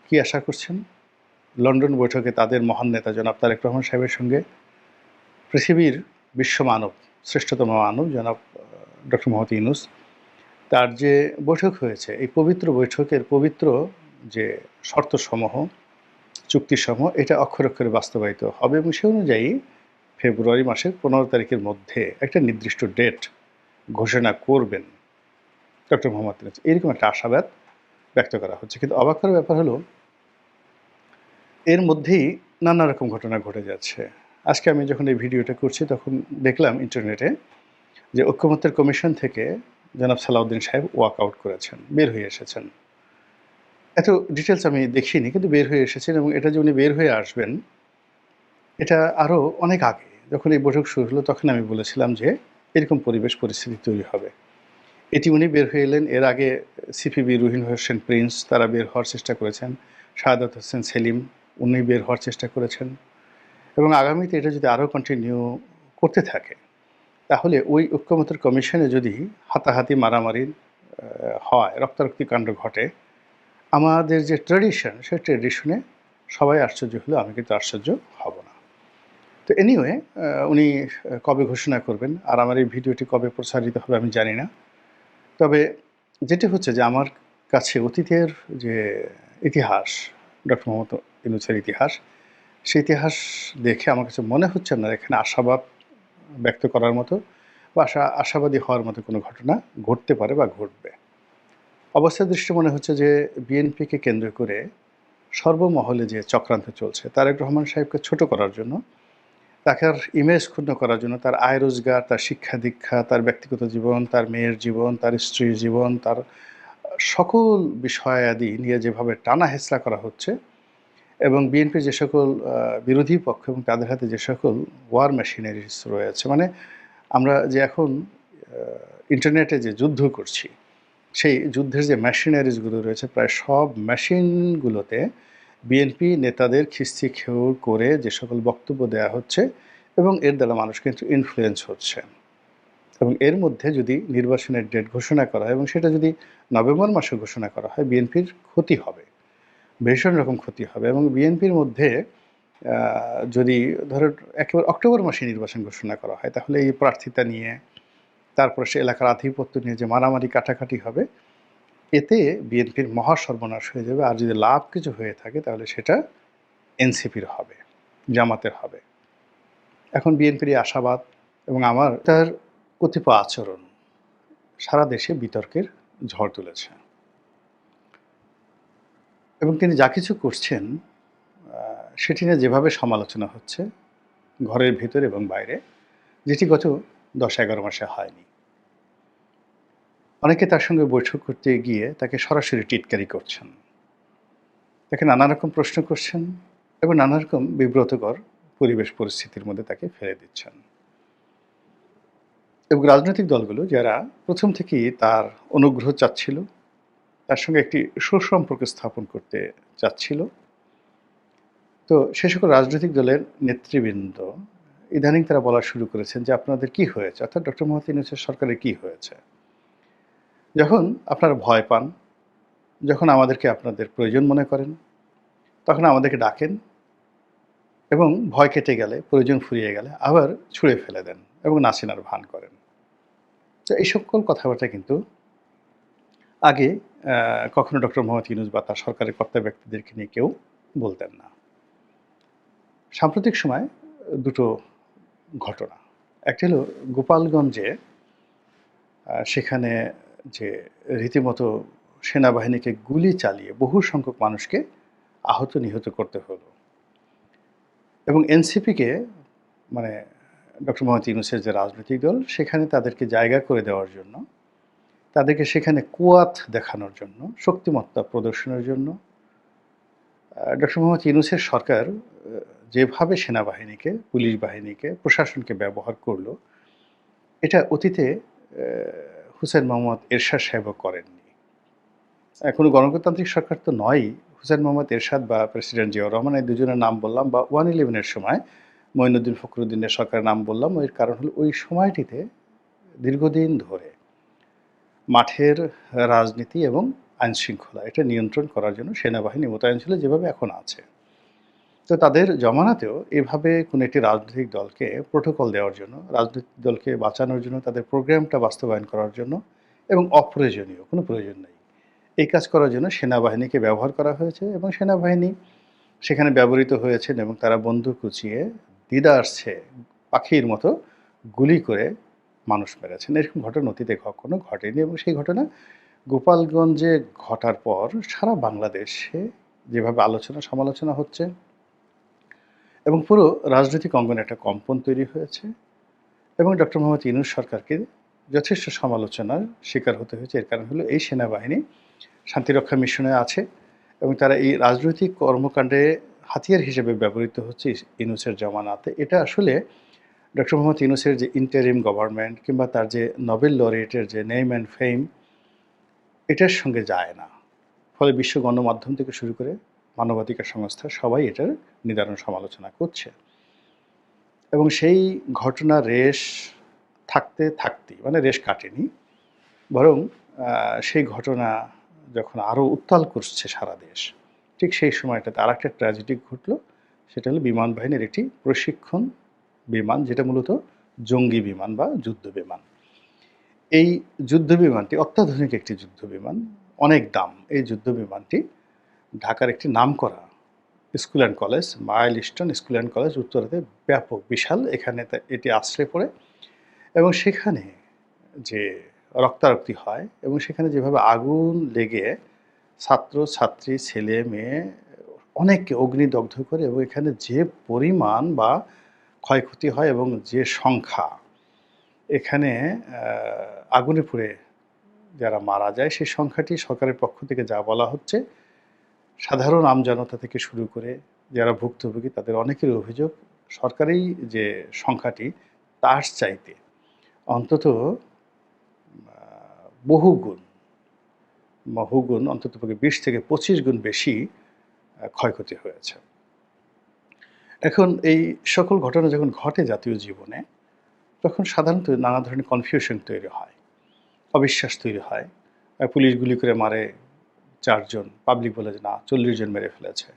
কি আশা করছেন? লন্ডন বৈঠকে তাদের মহান নেতা জনাব তারেক রহমান সাহেবের সঙ্গে পৃথিবীর বিশ্ব মানব, শ্রেষ্ঠতম মানব জনাব ডক্টর মোহাম্মদ ইউনূস, তার যে বৈঠক হয়েছে, এই পবিত্র বৈঠকের পবিত্র যে শর্তসমূহ, চুক্তিসমূহ, এটা অক্ষরে অক্ষরে বাস্তবায়িত হবে, এবং সে অনুযায়ী ফেব্রুয়ারি মাসের 15 তারিখের মধ্যে একটা নির্দিষ্ট ডেট ঘোষণা করবেন ডক্টর মোহাম্মদ ইউনূস, এরকম একটা আশাবাদ ব্যক্ত করা হচ্ছে। কিন্তু অবাক করার ব্যাপার হলো এর মধ্যেই নানা রকম ঘটনা ঘটে যাচ্ছে। আজকে আমি যখন এই ভিডিওটা করছি তখন দেখলাম ইন্টারনেটে যে ঐক্যমত্যের কমিশন থেকে জনাব সালাউদ্দিন সাহেব ওয়াক আউট করেছেন, বের হয়ে এসেছেন। এত ডিটেলস আমি দেখিনি, কিন্তু বের হয়ে এসেছেন এবং এটা যে উনি বের হয়ে আসবেন, এটা আরও অনেক আগে যখন এই বৈঠক শুরু হলো তখন আমি বলেছিলাম যে এরকম পরিবেশ পরিস্থিতি তৈরি হবে। এটি উনি বের হয়ে এলেন। এর আগে সিপিবি রুহিন হোসেন প্রিন্স তারা বের হওয়ার চেষ্টা করেছেন। শাহাদাত হোসেন সেলিম উনি বের হওয়ার চেষ্টা করেছেন এবং আগামীতে এটা যদি আরও কন্টিনিউ করতে থাকে তাহলে ওই ঐক্যমত্যের কমিশনে যদি হাতাহাতি মারামারি হয়, রক্তারক্তি কাণ্ড ঘটে, আমাদের যে ট্র্যাডিশন সেই ট্র্যাডিশনে সবাই আশ্চর্য হলেও আমি কিন্তু আশ্চর্য হব না। তো এনিওয়ে উনি কবে ঘোষণা করবেন আর আমার এই ভিডিওটি কবে প্রচারিত হবে আমি জানি না। তবে যেটি হচ্ছে যে আমার কাছে অতীতের যে ইতিহাস, ডক্টর মোহাম্মদ ইউনূসের ইতিহাস, সেই ইতিহাস দেখে আমার কাছে মনে হচ্ছে না এখানে আশাবাদ ব্যক্ত করার মতো বা আশাবাদী হওয়ার মতো কোনো ঘটনা ঘটতে পারে বা ঘটবে। অবস্থার দৃষ্টি মনে হচ্ছে যে বিএনপিকে কেন্দ্র করে সর্বমহলে যে চক্রান্ত চলছে, তারেক রহমান সাহেবকে ছোট করার জন্য, তাকে আর ইমেজ ক্ষুণ্ণ করার জন্য, তার আয় রোজগার, তার শিক্ষা দীক্ষা, তার ব্যক্তিগত জীবন, তার মেয়ের জীবন, তার স্ত্রীর জীবন, তার সকল বিষয়াদি নিয়ে যেভাবে টানা হেঁচড়া করা হচ্ছে এবং বিএনপির যে সকল বিরোধী পক্ষ এবং তাদের হাতে যে সকল ওয়ার মেশিনারিজ রয়েছে, মানে আমরা যে এখন ইন্টারনেটে যে যুদ্ধ করছি, সেই যুদ্ধের যে মেশিনারিজগুলো রয়েছে প্রায় সব মেশিনগুলোতে বিএনপি নেতাদের খিস্তি খেউর করে যে সকল বক্তব্য দেওয়া হচ্ছে এবং এর দ্বারা মানুষ কিন্তু ইনফ্লুয়েন্স হচ্ছে। এবং এর মধ্যে যদি নির্বাচনের ডেট ঘোষণা করা হয় এবং সেটা যদি নভেম্বর মাসে ঘোষণা করা হয়, বিএনপির ক্ষতি হবে, ভীষণ রকম ক্ষতি হবে। এবং বিএনপির মধ্যে যদি ধরো একেবারে অক্টোবর মাসে নির্বাচন ঘোষণা করা হয়, তাহলে এই প্রার্থিতা নিয়ে, তারপরে সে এলাকার আধিপত্য নিয়ে যে মারামারি কাটাকাটি হবে, এতে বিএনপির মহা সর্বনাশ হয়ে যাবে। আর যদি লাভ কিছু হয়ে থাকে তাহলে সেটা এনসিপির হবে, জামাতের হবে। এখন বিএনপির এই আশাবাদ এবং আমার তার কতিপয় আচরণ সারা দেশে বিতর্কের ঝড় তুলেছে এবং তিনি যা কিছু করছেন সেটি নিয়ে যেভাবে সমালোচনা হচ্ছে ঘরের ভিতর এবং বাইরে, যেটি গত 10-11 মাসে হয়নি। অনেকে তার সঙ্গে বৈঠক করতে গিয়ে তাকে সরাসরি টিটকারি করছেন, তাকে নানা রকম প্রশ্ন করছেন এবং নানা রকম বিব্রতকর পরিবেশ পরিস্থিতির মধ্যে তাকে ফেলে দিচ্ছেন। এবং রাজনৈতিক দলগুলো যারা প্রথম থেকেই তার অনুগ্রহ চাচ্ছিল, তার সঙ্গে একটি সুসম্পর্ক স্থাপন করতে চাচ্ছিল, তো সে সকল রাজনৈতিক দলের নেতৃবৃন্দ ইদানিং তারা বলা শুরু করেছেন যে আপনাদের কি হয়েছে, অর্থাৎ ডক্টর মোহাম্মদ ইউনূসের সরকারের কি হয়েছে। যখন আপনারা ভয় পান, যখন আমাদেরকে আপনাদের প্রয়োজন মনে করেন, তখন আমাদেরকে ডাকেন এবং ভয় কেটে গেলে, প্রয়োজন ফুরিয়ে গেলে আবার ছুঁড়ে ফেলে দেন এবং নাসিনার ভান করেন। তো এই সকল কথাবার্তা কিন্তু আগে কখনো ডক্টর মোহাম্মদ ইউনূস বা তার সরকারের কর্তা ব্যক্তিদেরকে নিয়ে কেউ বলতেন না। সাম্প্রতিক সময় দুটো ঘটনা, একটা হলো গোপালগঞ্জে সেখানে যে রীতিমতো সেনাবাহিনীকে গুলি চালিয়ে বহু সংখ্যক মানুষকে আহত নিহত করতে হলো এবং এনসিপিকে, মানে ডক্টর মোহাম্মদ ইউনূসের যে রাজনৈতিক দল, সেখানে তাদেরকে জায়গা করে দেওয়ার জন্য, তাদেরকে সেখানে কুয়াত দেখানোর জন্য, শক্তিমত্তা প্রদর্শনের জন্য ডক্টর মোহাম্মদ ইউনূসের সরকার যেভাবে সেনাবাহিনীকে, পুলিশ বাহিনীকে, প্রশাসনকে ব্যবহার করলো, এটা অতীতে হুসেইন মোহাম্মদ এরশাদ সাহেবও করেননি। কোনো গণতান্ত্রিক সরকার তো নয়ই। হুসেইন মোহাম্মদ এরশাদ বা প্রেসিডেন্ট জিয়াউর রহমান, এই দুজনের নাম বললাম, বা 111-এর সময় মঈনুদ্দিন ফখরুদ্দিনের সরকারের নাম বললাম। এর কারণ হলো ওই সময়টিতে দীর্ঘদিন ধরে মাঠের রাজনীতি এবং আইনশৃঙ্খলা এটা নিয়ন্ত্রণ করার জন্য সেনাবাহিনী মোতায়েন ছিল, যেভাবে এখন আছে। তো তাদের জমানাতেও এভাবে কোনো একটি রাজনৈতিক দলকে প্রোটোকল দেওয়ার জন্য, রাজনৈতিক দলকে বাঁচানোর জন্য, তাদের প্রোগ্রামটা বাস্তবায়ন করার জন্য এবং অপ্রয়োজনীয় কোনো প্রয়োজন নেই, এই কাজ করার জন্য সেনাবাহিনীকে ব্যবহার করা হয়েছে এবং সেনাবাহিনী সেখানে ব্যবহৃত হয়েছেন এবং তারা বন্দুক উঁচিয়ে দিদারছে পাখির মতো গুলি করে মানুষ মেরেছেন। এরকম ঘটনা অতীতে কখনো ঘটেনি এবং সেই ঘটনা গোপালগঞ্জে ঘটার পর সারা বাংলাদেশে যেভাবে আলোচনা সমালোচনা হচ্ছে এবং পুরো রাজনৈতিক অঙ্গনে একটা কম্পন তৈরি হয়েছে এবং ডক্টর মোহাম্মদ ইউনূস সরকারকে যথেষ্ট সমালোচনার শিকার হতে হয়েছে। এর কারণ হলো এই সেনাবাহিনী শান্তিরক্ষা মিশনে আছে এবং তারা এই রাজনৈতিক কর্মকাণ্ডে হাতিয়ার হিসেবে ব্যবহৃত হচ্ছে ইউনূসের জামানাতে। এটা আসলে ডক্টর মোহাম্মদ ইউনূসের যে ইন্টারিম গভর্নমেন্ট কিংবা তার যে নোবেল লরিয়েটের যে নেম অ্যান্ড ফেম, এটার সঙ্গে যায় না। ফলে বিশ্ব গণমাধ্যম থেকে শুরু করে মানবাধিকার সংস্থা সবাই এটার নিদারুণ সমালোচনা করছে। এবং সেই ঘটনার রেশ থাকতেই মানে রেশ কাটেনি, বরং সেই ঘটনা যখন আরও উত্তাল করছে সারা দেশ, ঠিক সেই সময়টাতে আর একটা ট্র্যাজেডি ঘটল। সেটা হলো বিমান বাহিনীর একটি প্রশিক্ষণ বিমান, যেটা মূলত জঙ্গি বিমান বা যুদ্ধ বিমান। এই যুদ্ধ বিমানটি অত্যাধুনিক একটি যুদ্ধ বিমান, অনেক দাম। এই যুদ্ধ বিমানটি ঢাকার একটি নামকরা school and college, Milestone school and college উত্তরাতে ব্যাপক বিশাল, এখানে এটি আশ্রয় পড়ে এবং সেখানে যে রক্তারক্তি হয় এবং সেখানে যেভাবে আগুন লেগে ছাত্র ছাত্রী ছেলে মেয়ে অনেককে অগ্নিদগ্ধ করে এবং এখানে যে পরিমাণ বা ক্ষয়ক্ষতি হয় এবং যে সংখ্যা এখানে আগুনে পুড়ে যারা মারা যায়, সেই সংখ্যাটি সরকারের পক্ষ থেকে যা বলা হচ্ছে, সাধারণ আমজনতা থেকে শুরু করে যারা ভুক্তভোগী তাদের অনেকের অভিযোগ সরকারি যে সংখ্যাটি তার চাইতে অন্তত বহুগুণ অন্ততপক্ষে 20 থেকে 25 গুণ বেশি ক্ষয়ক্ষতি হয়েছে। এখন এই সকল ঘটনা যখন ঘটে জাতীয় জীবনে, তখন সাধারণত নানা ধরনের কনফিউশন তৈরি হয়, অবিশ্বাস তৈরি হয়। পুলিশ গুলি করে মারে 4 জন, পাবলিক বলে যে না 40 জন মেরে ফেলেছে।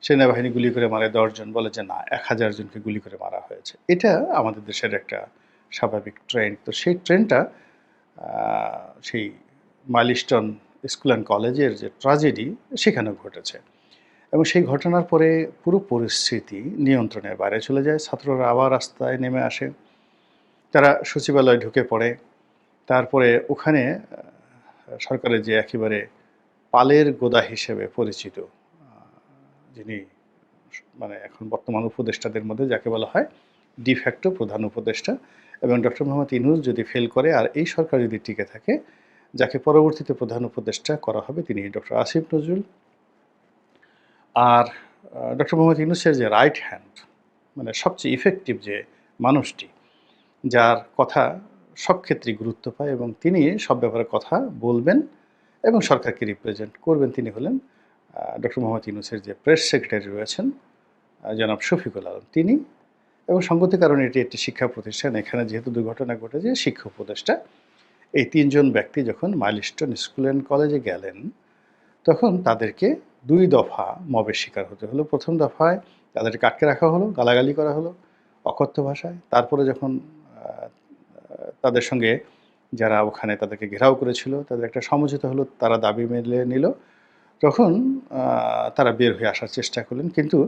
সেনাবাহিনী গুলি করে মারে 10 জন, বলে যে না 1000 জনকে গুলি করে মারা হয়েছে। এটা আমাদের দেশের একটা স্বাভাবিক ট্রেন্ড। তো সেই ট্রেন্ডটা সেই মাইলস্টোন স্কুল অ্যান্ড কলেজের যে ট্র্যাজেডি সেখানেও ঘটেছে এবং সেই ঘটনার পরে পুরো পরিস্থিতি নিয়ন্ত্রণের বাইরে চলে যায়। ছাত্ররা আবার রাস্তায় নেমে আসে, তারা সচিবালয়ে ঢুকে পড়ে। তারপরে ওখানে সরকারের যে একেবারে পালের গোদা হিসেবে পরিচিত, যিনি মানে এখন বর্তমান উপদেষ্টাদের মধ্যে যাকে বলা হয় ডিফ্যাক্টো প্রধান উপদেষ্টা, এবং ডক্টর মোহাম্মদ ইউনূস যদি ফেল করে আর এই সরকার যদি টিকে থাকে, যাকে পরবর্তীতে প্রধান উপদেষ্টা করা হবে তিনি ডক্টর আসিফ নজরুল। আর ডক্টর মোহাম্মদ ইউনূসের যে রাইট হ্যান্ড, মানে সবচেয়ে ইফেক্টিভ যে মানুষটি, যার কথা সব ক্ষেত্রেই গুরুত্ব পায় এবং তিনি সব ব্যাপারে কথা বলবেন এবং সরকারকে রিপ্রেজেন্ট করবেন, তিনি হলেন ডক্টর মোহাম্মদ ইউনূসের যে প্রেস সেক্রেটারি রয়েছেন জনাব শফিকুল আলম, তিনি। এবং সঙ্গতি কারণে এটি একটি শিক্ষা প্রতিষ্ঠান, এখানে যেহেতু দুর্ঘটনা ঘটেছে, শিক্ষা উপদেষ্টা এই 3 জন ব্যক্তি যখন মাইলস্টোন স্কুল অ্যান্ড কলেজে গেলেন, তখন তাদেরকে 2 দফা মবের শিকার হতে হলো। প্রথম দফায় তাদেরকে আটকে রাখা হলো, গালাগালি করা হলো অকথ্য ভাষায়। তারপরে যখন তাদের সঙ্গে যারা ওখানে তাদেরকে ঘেরাও করেছিল তাদের একটা সমঝোতা হলো, তারা দাবি মেনে নিল, তখন তারা বের হয়ে আসার চেষ্টা করলেন। কিন্তু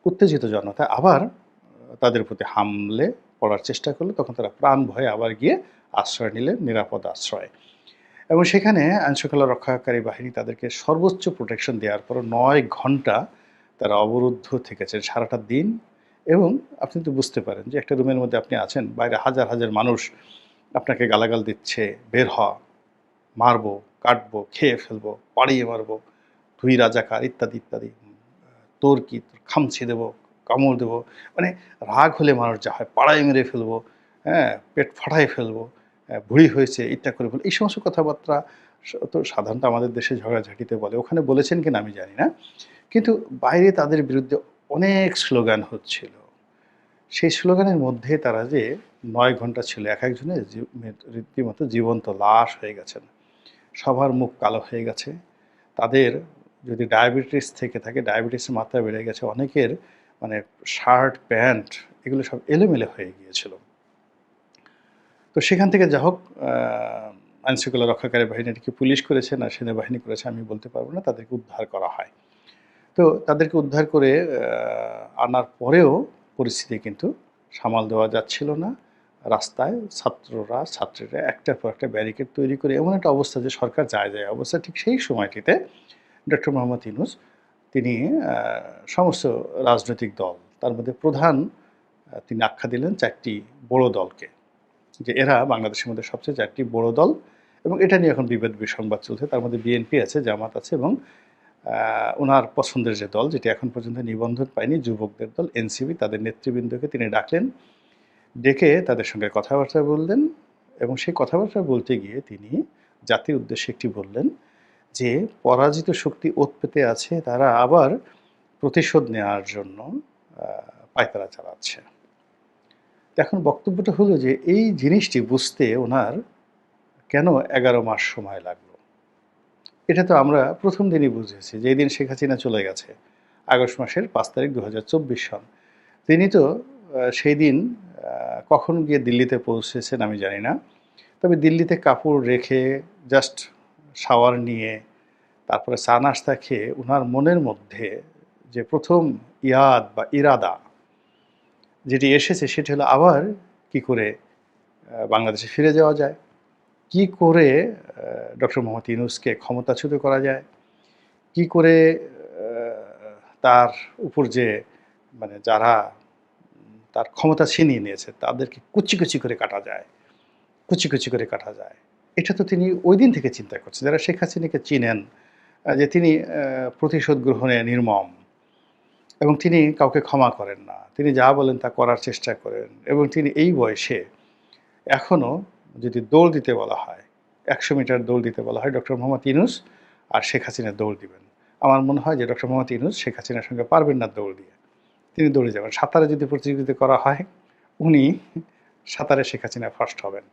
উত্তেজিত জনতা আবার তাদের প্রতি হামলে পড়ার চেষ্টা করলো, তখন তারা প্রাণ ভয়ে আবার গিয়ে আশ্রয় নিলেন, নিরাপদ আশ্রয়। এবং সেখানে আইনশৃঙ্খলা রক্ষাকারী বাহিনী তাদেরকে সর্বোচ্চ প্রোটেকশন দেওয়ার পরও 9 ঘন্টা তারা অবরুদ্ধ থেকেছেন, সারাটা দিন। এবং আপনি তো বুঝতে পারেন যে একটা রুমের মধ্যে আপনি আছেন, বাইরে হাজার হাজার মানুষ আপনাকে গালাগাল দিচ্ছে, বের হ, মারবো, কাটবো, খেয়ে ফেলবো, পাড়িয়ে মারবো, তুই রাজাকার, ইত্যাদি ইত্যাদি, তোর কি, তোর খামছি দেবো, কামড় দেবো, মানে রাগ হলে মানুষ যা হয় পাড়ায় মেরে ফেলবো, হ্যাঁ, পেট ফাটাই ফেলবো, বুড়ি হয়েছে ইত্যা করে ফেলবো, এই সমস্ত কথাবার্তা তো সাধারণত আমাদের দেশে ঝগড়াঝাটিতে বলে, ওখানে বলেছেন কিনা আমি জানি না, কিন্তু বাইরে তাদের বিরুদ্ধে অনেক স্লোগান হচ্ছিল। সেই স্লোগানের মধ্যে তারা যে 9 ঘন্টা ছিল, এক একজনের রীতিমতো জীবন্ত লাশ হয়ে গেছেন, সবার মুখ কালো হয়ে গেছে, তাদের যদি ডায়াবেটিস থেকে থাকে ডায়াবেটিসের মাত্রা বেড়ে গেছে, অনেকের মানে শার্ট প্যান্ট এগুলো সব এলোমেলো হয়ে গিয়েছিল। তো সেখান থেকে যা হোক আইনশৃঙ্খলা রক্ষাকারী বাহিনীকে পুলিশ করেছে না সেনাবাহিনী করেছে আমি বলতে পারবো না, তাদেরকে উদ্ধার করা হয়। তো তাদেরকে উদ্ধার করে আনার পরেও পরিস্থিতি কিন্তু সামাল দেওয়া যাচ্ছিল না। রাস্তায় ছাত্রীরা একটার পর একটা ব্যারিকেড তৈরি করে এমন একটা অবস্থা যে সরকার যায় অবস্থা। ঠিক সেই সময়টিতে ডক্টর মোহাম্মদ ইউনূস তিনি সমস্ত রাজনৈতিক দল, তার মধ্যে প্রধান তিনি আখ্যা দিলেন 4টি বড় দলকে, যে এরা বাংলাদেশের মধ্যে সবচেয়ে 4টি বড় দল এবং এটা নিয়ে এখন বিবাদ বিসংবাদ চলছে। তার মধ্যে বিএনপি আছে, জামাত আছে এবং ওনার পছন্দের যে দল, যেটি এখন পর্যন্ত নিবন্ধন পায়নি, যুবকদের দল এনসিপি, তাদের নেতৃবৃন্দকে তিনি ডাকলেন, ডেকে তাদের সঙ্গে কথাবার্তা বললেন এবং সেই কথাবার্তা বলতে গিয়ে তিনি জাতির উদ্দেশ্যে একটি বললেন যে পরাজিত শক্তি ওৎ পেতে আছে, তারা আবার প্রতিশোধ নেওয়ার জন্য পায়তারা চালাচ্ছে। এখন বক্তব্যটা হলো যে এই জিনিসটি বুঝতে ওনার কেন 11 মাস সময় লাগলো। এটা তো আমরা প্রথম দিনই বুঝেছি, যেই দিন শেখ হাসিনা চলে গেছে, আগস্ট মাসের 5 তারিখ 2024 সন। তিনি তো সেই দিন কখন গিয়ে দিল্লিতে পৌঁছেছেন আমি জানি না। তবে দিল্লিতে কাপড় রেখে জাস্ট শাওয়ার নিয়ে তারপরে চা নাস্তা খেয়ে উনার মনের মধ্যে যে প্রথম ইয়াদ বা ইরাদা যেটি এসেছে সেটি হলো আবার কি করে বাংলাদেশে ফিরে যাওয়া যায়, কি করে ডক্টর মোহাম্মদ ইউনূসকে ক্ষমতাচ্যুত করা যায়, কি করে তার উপর যে মানে যারা তার ক্ষমতা ছিনিয়ে নিয়েছে তাদেরকে কুচি কুচি করে কাটা যায়, কুচি কুচি করে কাটা যায়। এটা তো তিনি ওই দিন থেকে চিন্তা করছেন। যারা শেখ হাসিনাকে চিনেন যে তিনি প্রতিশোধ গ্রহণে নির্মম এবং তিনি কাউকে ক্ষমা করেন না। তিনি যা বলেন তা করার চেষ্টা করেন এবং তিনি এই বয়সে এখনও যদি দৌড় দিতে বলা হয়, 100 মিটার দৌড় দিতে বলা হয়, ডক্টর মোহাম্মদ ইউনূস আর শেখ হাসিনা দৌড় দিবেন। আমার মনে হয় যে ডক্টর মোহাম্মদ ইউনূস শেখ হাসিনার সঙ্গে পারবেন না দৌড় দিয়ে। তিনি দৌড়ে যাবেন। সাঁতারে যদি প্রতিযোগিতা করা হয়, উনি সাঁতারে শেখ হাসিনা ফার্স্ট হবেন।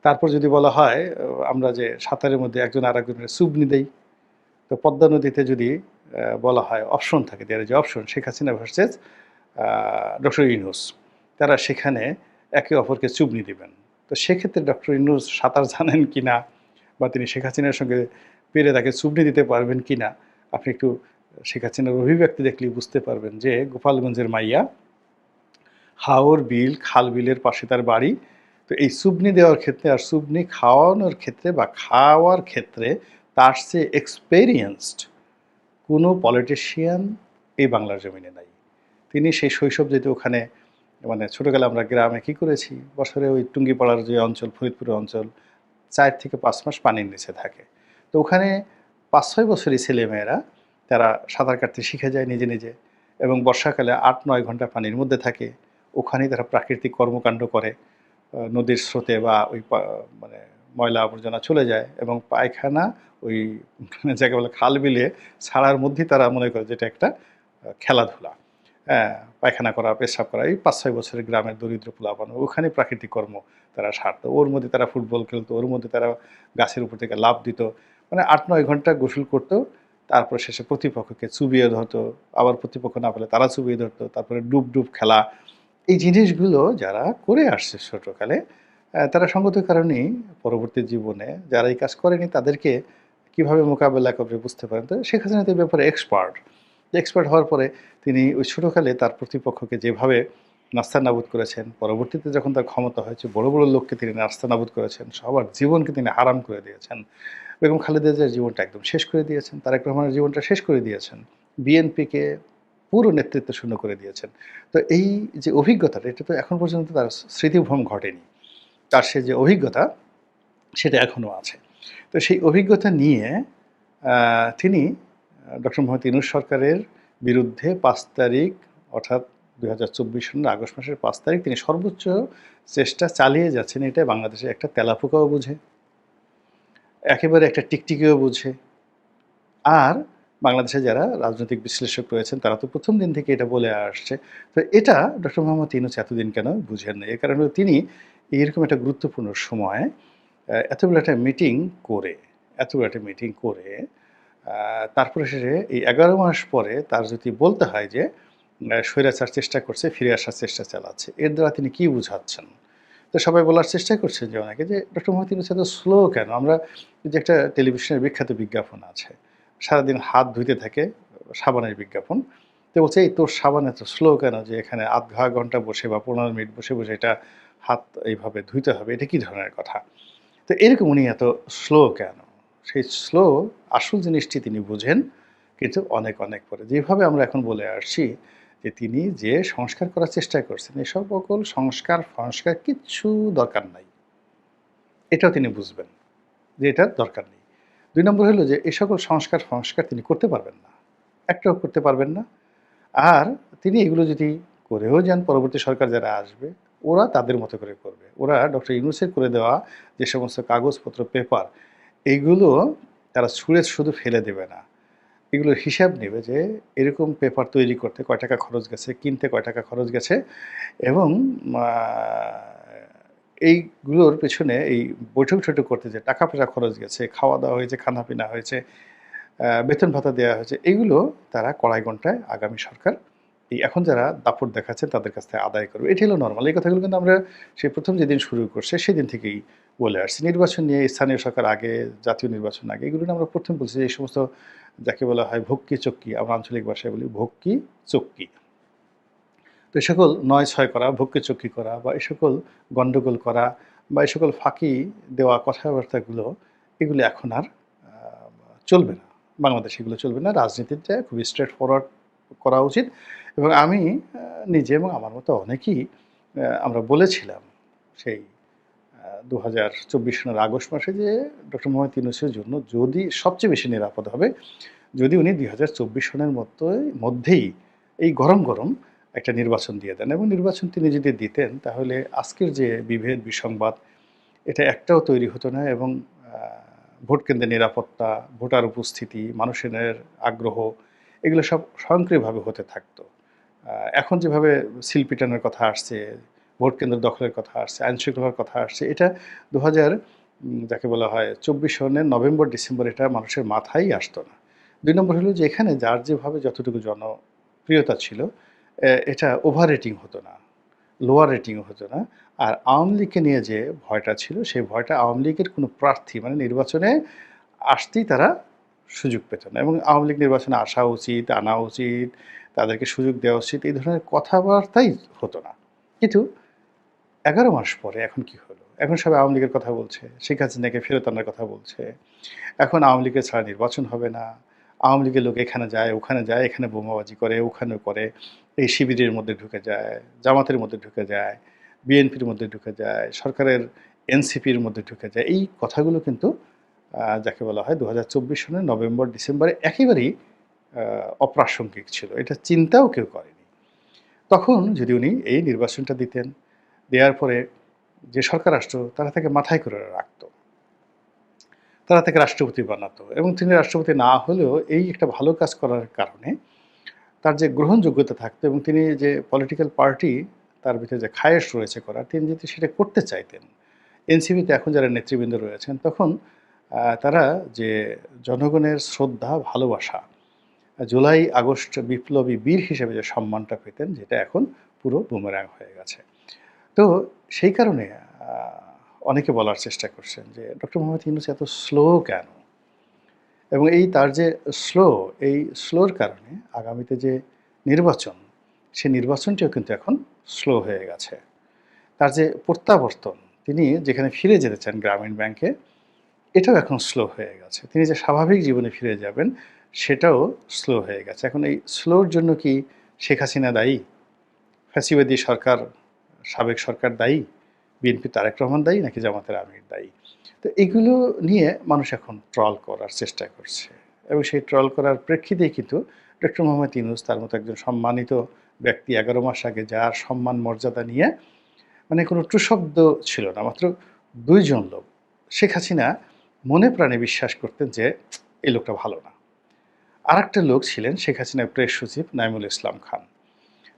তারপর যদি বলা হয় আমরা যে সাঁতারের মধ্যে একজন আরেকজনের চুবনি দেই, তো পদ্মা নদীতে যদি বলা হয় অপশন থাকে, দেয়ার যে option Sheikh Hasina versus doctor Yunus, তারা সেখানে একে অপরকে চুবনি দিবেন। তো সেক্ষেত্রে ডক্টর ইউনূস সাঁতার জানেন কি না বা তিনি শেখ হাসিনার সঙ্গে পেরে তাকে চুবনি দিতে পারবেন কি না, আপনি একটু শেখ হাসিনার অভিব্যক্তি দেখলেই বুঝতে পারবেন যে গোপালগঞ্জের মাইয়া, হাওর বিল খাল বিলের পাশে তার বাড়ি। তো এই চুবনি দেওয়ার ক্ষেত্রে আর চুবনি খাওয়ানোর ক্ষেত্রে বা খাওয়ার ক্ষেত্রে তার চেয়ে এক্সপেরিয়েন্সড কোনো পলিটিশিয়ান এই বাংলার জমিনে নাই। তিনি সেই শৈশব যেহেতু ওখানে মানে ছোটোবেলা আমরা গ্রামে কী করেছি, বছরে ওই টুঙ্গিপাড়ার যে অঞ্চল, ফরিদপুরের অঞ্চল 4 থেকে 5 মাস পানির নিচে থাকে। তো ওখানে 5-6 বছরই ছেলেমেয়েরা তারা সাঁতার কাটতে শিখে যায় নিজে নিজে এবং বর্ষাকালে 8-9 ঘন্টা পানির মধ্যে থাকে। ওখানেই তারা প্রাকৃতিক কর্মকাণ্ড করে, নদীর স্রোতে বা ওই মানে ময়লা আবর্জনা চলে যায় এবং পায়খানা ওই যাকে বলে খাল বিলে ছাড়ার মধ্যেই তারা মনে করে যেটা একটা খেলাধুলা। হ্যাঁ, পায়খানা করা, পেশাব করা, এই 5-6 বছরের গ্রামের দরিদ্র পোলাপান ওখানে প্রাকৃতিক কর্ম তারা সারত। ওর মধ্যে তারা ফুটবল খেলতো, ওর মধ্যে তারা গাছের উপর থেকে লাফ দিত। মানে 8-9 ঘন্টা গোসল করতো, তারপর শেষে প্রতিপক্ষকে চুবিয়ে ধরতো, আবার প্রতিপক্ষ না পেলে তারা চুবিয়ে ধরতো, তারপরে ডুব ডুব খেলা। এই জিনিসগুলো যারা করে আসছে ছোটোকালে, তারা সঙ্গত কারণেই পরবর্তী জীবনে যারা এই কাজ করেনি তাদেরকে কীভাবে মোকাবেলা করবে বুঝতে পারেন। তো শেখ হাসিনা তো এই ব্যাপারে এক্সপার্ট। এক্সপার্ট হওয়ার পরে তিনি ওই ছোটোকালে তার প্রতিপক্ষকে যেভাবে নাস্তানাবুদ করেছেন, পরবর্তীতে যখন তার ক্ষমতা হয়েছে বড় বড় লোককে তিনি নাস্তানাবুদ করেছেন, সবার জীবনকে তিনি হারাম করে দিয়েছেন। বেগম খালেদা জিয়ার জীবনটা একদম শেষ করে দিয়েছেন, তারেক রহমানের জীবনটা শেষ করে দিয়েছেন, বিএনপিকে পুরো নেতৃত্ব শূন্য করে দিয়েছেন। তো এই যে অভিজ্ঞতাটা, এটা তো এখন পর্যন্ত তার স্মৃতিভ্রম ঘটেনি। তার সে যে অভিজ্ঞতা সেটা এখনও আছে। তো সেই অভিজ্ঞতা নিয়ে তিনি ডক্টর মোহাম্মদ ইউনূস সরকারের বিরুদ্ধে 5 তারিখ অর্থাৎ 2024 সনের আগস্ট মাসের 5 তারিখ তিনি সর্বোচ্চ চেষ্টা চালিয়ে যাচ্ছেন। এটা বাংলাদেশের একটা তেলাপোকাও বুঝে, একেবারে একটা টিকটিকিও বুঝে। আর বাংলাদেশে যারা রাজনৈতিক বিশ্লেষক রয়েছেন তারা তো প্রথম দিন থেকে এটা বলে আসছে। তো এটা ডক্টর মোহাম্মদ ইউনূস এতদিন কেন বুঝেন নাই? এর কারণ হলো তিনি এরকম একটা গুরুত্বপূর্ণ সময় এতগুলো একটা মিটিং করে, তারপরে সে এই 11 মাস পরে তার যদি বলতে হয় যে স্বৈরাচার চেষ্টা করছে, ফিরে আসার চেষ্টা চালাচ্ছে, এর দ্বারা তিনি কি বুঝাচ্ছেন? তো সবাই বলার চেষ্টা করছেন যে অনেকে যে ডক্টর মোহাম্মদ ইউনূস এত স্লো কেন? আমরা যে একটা টেলিভিশনের বিখ্যাত বিজ্ঞাপন আছে, সারাদিন হাত ধুইতে থাকে, সাবানের বিজ্ঞাপন। তো বলছে, "এই তোর সাবান এত স্লো কেন যে এখানে আধা ঘন্টা বসে বা 15 মিনিট বসে বসে এটা হাত এইভাবে ধুইতে হবে, এটা কী ধরনের কথা?" তো এরকম উনি এত স্লো কেন? সেই স্লো আসল জিনিসটি তিনি বুঝেন, কিন্তু অনেক অনেক পরে। যেভাবে আমরা এখন বলে আসছি যে তিনি যে সংস্কার করার চেষ্টা করছেন, এসব সকল সংস্কার কিচ্ছু দরকার নাই। এটাও তিনি বুঝবেন যে এটার দরকার নেই। ২ নম্বর হলো যে এই সকল সংস্কার তিনি করতে পারবেন না। একটাও করতে পারবেন না। আর তিনি এগুলো যদি করেও যান, পরবর্তী সরকার যারা আসবে, ওরা তাদের মতো করে করবে। ওরা ডক্টর ইউনূসের করে দেওয়া যে সমস্ত কাগজপত্র, পেপার, এইগুলো তারা ছুঁড়ে শুধু ফেলে দেবে না। এগুলোর হিসাব নেবে যে এরকম পেপার তৈরি করতে কয় টাকা খরচ গেছে, কিনতে কয় টাকা খরচ গেছে এবং আ এইগুলোর পেছনে এই বৈঠক-টৈঠক করতে যে টাকা-পয়সা খরচ গেছে, খাওয়া-দাওয়া হয়েছে, খানা-পিনা হয়েছে, বেতন ভাতা দেওয়া হয়েছে, এগুলো তারা কড়াই গণটায় আগামী সরকার এই এখন যারা দাপট দেখাচ্ছে তাদের কাছ থেকে আদায় করবে। এটি হলো নরমাল। এই কথাগুলো কিন্তু আমরা সেই ১ম যেদিন শুরু করছে সেদিন থেকেই বলে আসছি। নির্বাচন নিয়ে স্থানীয় সরকার আগে, জাতীয় নির্বাচন আগে এগুলো নিয়ে আমরা ১ম বলছি যে এই সমস্ত যাকে বলা হয় ভক্কি-চক্কি, আমরা আঞ্চলিক ভাষায় বলি ভক্কি-চক্কি। তো এই সকল নয়-ছয় করা, ভক্কি-চক্কি করা বা এই সকল গন্ডগোল করা বা এই সকল ফাঁকি দেওয়া কথাবার্তাগুলো এগুলো এখন আর আ চলবে না। বাংলাদেশে এগুলো চলবে না। রাজনীতিটা খুবই স্ট্রেইট ফরওয়ার্ড করা উচিত এবং আমি নিজে এবং আমার মতো অনেকেই আমরা বলেছিলাম সেই ২০২৪ সনের আগস্ট মাসে যে ডক্টর মোহাম্মদ ইউনূসের জন্য যদি সবচেয়ে বেশি নিরাপদ হবে যদি উনি ২০২৪ সনের মধ্যেই এই গরম একটা নির্বাচন দিয়ে দেন এবং নির্বাচন তিনি যদি দিতেন তাহলে আজকের যে বিভেদ বিসংবাদ এটা একটাও তৈরি হতো না এবং ভোট কেন্দ্রের নিরাপত্তা, ভোটার উপস্থিতি, মানুষের আগ্রহ এগুলো সব স্বয়ংক্রিয়ভাবে হতে থাকতো। এখন যেভাবে সিল পিটানোর কথা আসছে, ভোট কেন্দ্র দখলের কথা আসছে, আইনশৃঙ্খলার কথা আসছে, এটা ২০০০ যাকে বলা হয় ২৪ সনের নভেম্বর, ডিসেম্বর এটা মানুষের মাথায় আসতো না। ২ নম্বর হলো যে এখানে যার যেভাবে যতটুকু জনপ্রিয়তা ছিল, এটা ওভার রেটিং হতো না, লোয়ার রেটিংও হতো না। আর আওয়ামী লীগকে নিয়ে যে ভয়টা ছিল, সেই ভয়টা আওয়ামী লীগের কোনো প্রার্থী মানে নির্বাচনে আসতেই তারা সুযোগ পেত না এবং আওয়ামী লীগ নির্বাচনে আসা উচিত, আনা উচিত, তাদেরকে সুযোগ দেওয়া উচিত, এই ধরনের কথাবার্তাই হতো না। কিন্তু ১১ মাস পরে এখন কি হলো? এখন সবাই আওয়ামী লীগের কথা বলছে, শেখ হাসিনাকে ফেরত আনার কথা বলছে। এখন আওয়ামী লীগের ছাড়া নির্বাচন হবে না। আওয়ামী লীগের লোক এখানে যায়, ওখানে যায়, এখানে বোমাবাজি করে, ওখানে করে, এই শিবিরের মধ্যে ঢুকে যায়, জামাতের মধ্যে ঢুকে যায়, বিএনপির মধ্যে ঢুকে যায়, সরকারের এনসিপির মধ্যে ঢুকে যায়। এই কথাগুলো কিন্তু যাকে বলা হয় ২০২৪ সনের নভেম্বর, ডিসেম্বরে একেবারেই আ অপ্রাসঙ্গিক ছিল। এটা চিন্তাও কেউ করেনি। তখন যদি উনি এই নির্বাচনটা দিতেন, দেওয়ার পরে যে সরকার আসতো তারা তাকে মাথায় করে রাখত। তারা তাকে রাষ্ট্রপতি বানাতো এবং তিনি রাষ্ট্রপতি না হলেও এই একটা ভালো কাজ করার কারণে তার যে গ্রহণযোগ্যতা থাকতো এবং তিনি যে পলিটিক্যাল পার্টি তার ভিতরে যে খায়েশ রয়েছে করার, তিনি যদি সেটা করতে চাইতেন। এনসিপিতে এখন যারা নেতৃবৃন্দ রয়েছেন তখন তারা যে জনগণের শ্রদ্ধা, ভালোবাসা, জুলাই আগস্ট বিপ্লবী বীর হিসেবে যে সম্মানটা পেতেন যেটা এখন পুরো বুমেরাং হয়ে গেছে। তো সেই কারণে আ অনেকে বলার চেষ্টা করছেন যে ডক্টর মোহাম্মদ ইউনূস এত স্লো কেন? এবং এই তার যে স্লো, এই স্লোর কারণে আগামীতে যে নির্বাচন, সেই নির্বাচনটিও কিন্তু এখন স্লো হয়ে গেছে। তার যে প্রত্যাবর্তন, তিনি যেখানে ফিরে যেতে চান গ্রামীণ ব্যাংকে, এটাও এখন স্লো হয়ে গেছে। তিনি যে স্বাভাবিক জীবনে ফিরে যাবেন, সেটাও স্লো হয়ে গেছে। এখন এই স্লোর জন্য কি শেখ হাসিনা দায়ী? ফ্যাসিবাদী সরকার, সাবেক সরকার দায়ী? বিএনপি তারেক রহমান দায়ী নাকি জামাতের আমির দায়ী? তো এগুলো নিয়ে মানুষ এখন ট্রল করার চেষ্টা করছে এবং সেই ট্রল করার প্রেক্ষিতেই কিন্তু ডক্টর মোহাম্মদ ইউনূস তার মতো একজন সম্মানিত ব্যক্তি ১১ মাস আগে যার সম্মান মর্যাদা নিয়ে মানে কোনো টুশব্দ ছিল না। মাত্র ২ জন লোক। শেখ হাসিনা মনে প্রাণে বিশ্বাস করতেন যে এই লোকটা ভালো না। আরেকটা লোক ছিলেন শেখ হাসিনার প্রেস সচিব নাঈমুল ইসলাম খান।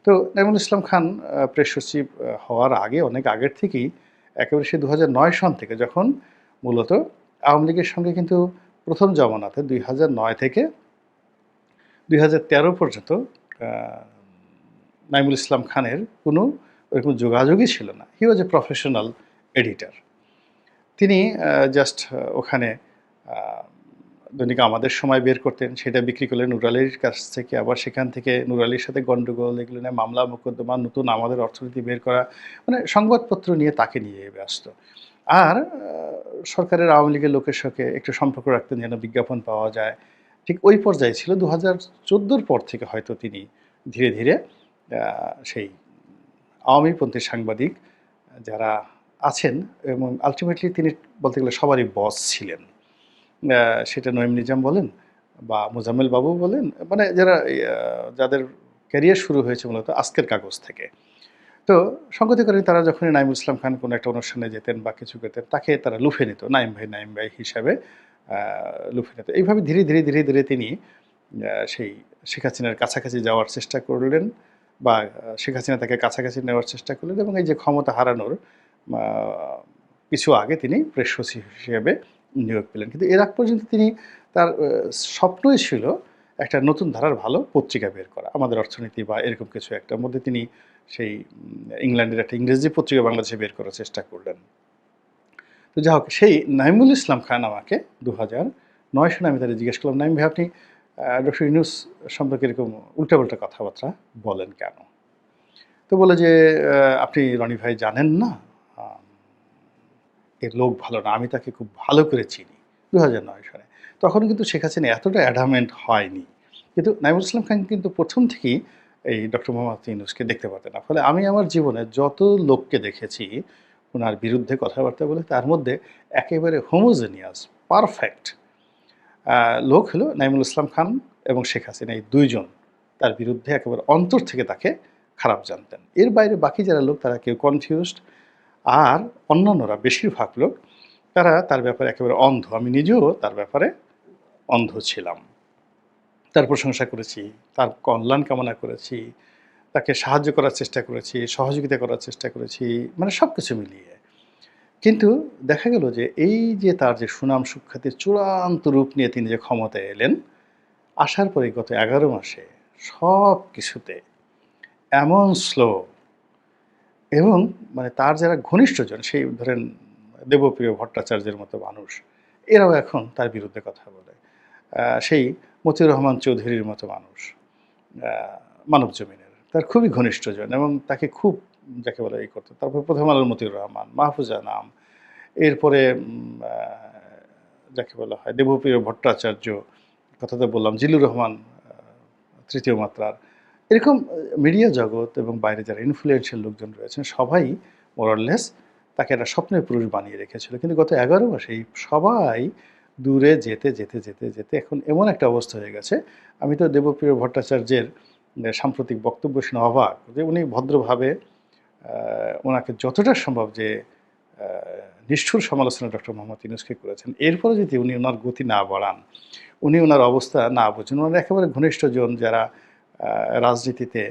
তো নাঈমুল ইসলাম খান প্রেস সচিব হওয়ার আগে অনেক আগের থেকেই একেবারে সেই ২০০৯ সন থেকে যখন মূলত আওয়ামী লীগের সঙ্গে কিন্তু ১ম জমানাতে ২০০৯ থেকে ২০১৩ পর্যন্ত আ নাঈমুল ইসলাম খানের কোনো ওরকম যোগাযোগই ছিল না। হি ওয়াজ এ প্রফেশনাল এডিটর। তিনি জাস্ট ওখানে আ দৈনিক আমাদের সময় বের করতেন, সেটা বিক্রি করলেন নূর আলীর কাছ থেকে। আবার সেখান থেকে নূর আলীর সাথে গন্ডগোল, এগুলো নিয়ে মামলা মোকদ্দমা, নতুন আমাদের অর্থনীতি বের করা, মানে সংবাদপত্র নিয়ে তাকে নিয়ে ব্যস্ত। আর সরকারের আওয়ামী লীগের লোকের সঙ্গে একটু সম্পর্ক রাখতেন যেন বিজ্ঞাপন পাওয়া যায়। ঠিক ওই পর্যায়ে ছিল ২০১৪ পর থেকে হয়তো তিনি ধীরে সেই আওয়ামীপন্থী সাংবাদিক যারা আছেন এবং আল্টিমেটলি তিনি বলতে গেলে সবারই বস ছিলেন। সেটা নঈম নিজাম বলেন বা মোজাম্মেল বাবু বলেন, মানে যারা যাদের ক্যারিয়ার শুরু হয়েছে মূলত আজকের কাগজ থেকে। তো সঙ্গতি করে তারা যখনই নাঈমুল ইসলাম খান কোনো একটা অনুষ্ঠানে যেতেন বা কিছু করতেন, তাকে তারা লুফে নিত। নাঈম ভাই হিসাবে লুফে নিত। এইভাবে ধীরে, ধীরে, ধীরে, ধীরে তিনি সেই শেখ হাসিনার কাছাকাছি যাওয়ার চেষ্টা করলেন বা শেখ হাসিনা তাকে কাছাকাছি নেওয়ার চেষ্টা করলেন এবং এই যে ক্ষমতা হারানোর আ কিছু আগে তিনি প্রেস সচিব হিসেবে নিয়োগ পেলেন। কিন্তু এর আগ পর্যন্ত তিনি তার স্বপ্নই ছিল একটা নতুন ধারার ভালো পত্রিকা বের করা। আমাদের অর্থনীতি বা এরকম কিছু একটার মধ্যে তিনি সেই ইংল্যান্ডের একটা ইংরেজি পত্রিকা বাংলাদেশে বের করার চেষ্টা করলেন। তো যাই হোক, সেই নাঈমুল ইসলাম খান আমাকে ২০০৯ সালে আমি তাকে জিজ্ঞেস করলাম, "নাঈম ভাই, আপনি ডক্টর ইউনূস সম্পর্কে এরকম উল্টাপাল্টা কথাবার্তা বলেন কেন?" তো বলে যে, "আপনি রনি ভাই জানেন না, আম এর লোক ভালো না। আমি তাকে খুব ভালো করে চিনি।" ২০০৯ সালে। তখন কিন্তু শেখ হাসিনা এতটা অ্যাডামেন্ট হয়নি। কিন্তু নাঈমুল ইসলাম খান কিন্তু ১ম থেকেই এই ডক্টর মোহাম্মদ ইউনূসকে দেখতে পারতেন না। ফলে আমি আমার জীবনে যত লোককে দেখেছি উনার বিরুদ্ধে কথাবার্তা বলে, তার মধ্যে একেবারে হোমোজেনিয়াস, পারফেক্ট লোক হলো নাঈমুল ইসলাম খান এবং শেখ হাসিনা, এই ২ জন তার বিরুদ্ধে একেবারে অন্তর থেকে তাকে খারাপ জানতেন। এর বাইরে বাকি যারা লোক তারা কেউ কনফিউজড, আর অন্যান্যরা বেশিরভাগ লোক তারা তার ব্যাপারে একেবারে অন্ধ। আমি নিজেও তার ব্যাপারে অন্ধ ছিলাম। তার প্রশংসা করেছি, তার কল্যাণ কামনা করেছি, তাকে সাহায্য করার চেষ্টা করেছি, সহযোগিতা করার চেষ্টা করেছি, মানে সবকিছু মিলিয়ে। কিন্তু দেখা গেল যে এই যে তার যে সুনাম সুখ্যাতির চূড়ান্ত রূপ নিয়ে তিনি যে ক্ষমতায় এলেন, আসার পরে গত ১১ মাসে সব কিছুতে এমন স্লো এবং মানে তার যারা ঘনিষ্ঠজন, সেই ধরেন দেবপ্রিয় ভট্টাচার্যের মতো মানুষ, এরাও এখন তার বিরুদ্ধে কথা বলে। সেই মতিউর রহমান চৌধুরীর মতো মানুষ, মানবজমিনের তার খুবই ঘনিষ্ঠজন এবং তাকে খুব যাকে বলে করত। তারপর প্রথম আলোর মতিউর রহমান, মাহফুজা নাম, এরপরে যাকে বলা হয় দেবপ্রিয় ভট্টাচার্য, কথা তো বললাম, জিল্লুর রহমান তৃতীয় মাত্রার, এরকম মিডিয়া জগৎ এবং বাইরে যারা ইনফ্লুয়েন্সিয়াল লোকজন রয়েছেন সবাই মোরলেস তাকে একটা স্বপ্নের পুরুষ বানিয়ে রেখেছিল। কিন্তু গত ১১ মাসে এই সবাই দূরে যেতে, যেতে, যেতে, যেতে এখন এমন একটা অবস্থা হয়ে গেছে, আমি তো দেবপ্রিয় ভট্টাচার্যের সাম্প্রতিক বক্তব্য শুনে অবাক যে উনি ভদ্রভাবে ওনাকে যতটা সম্ভব যে নিষ্ঠুর সমালোচনা ডক্টর মোহাম্মদ ইউনূসকে করেছেন। এরপরে যদি উনি ওনার গতি না বাড়ান, উনি ওনার অবস্থা না বোঝেন, ওনার একেবারে ঘনিষ্ঠজন যারা রাজনীতিতে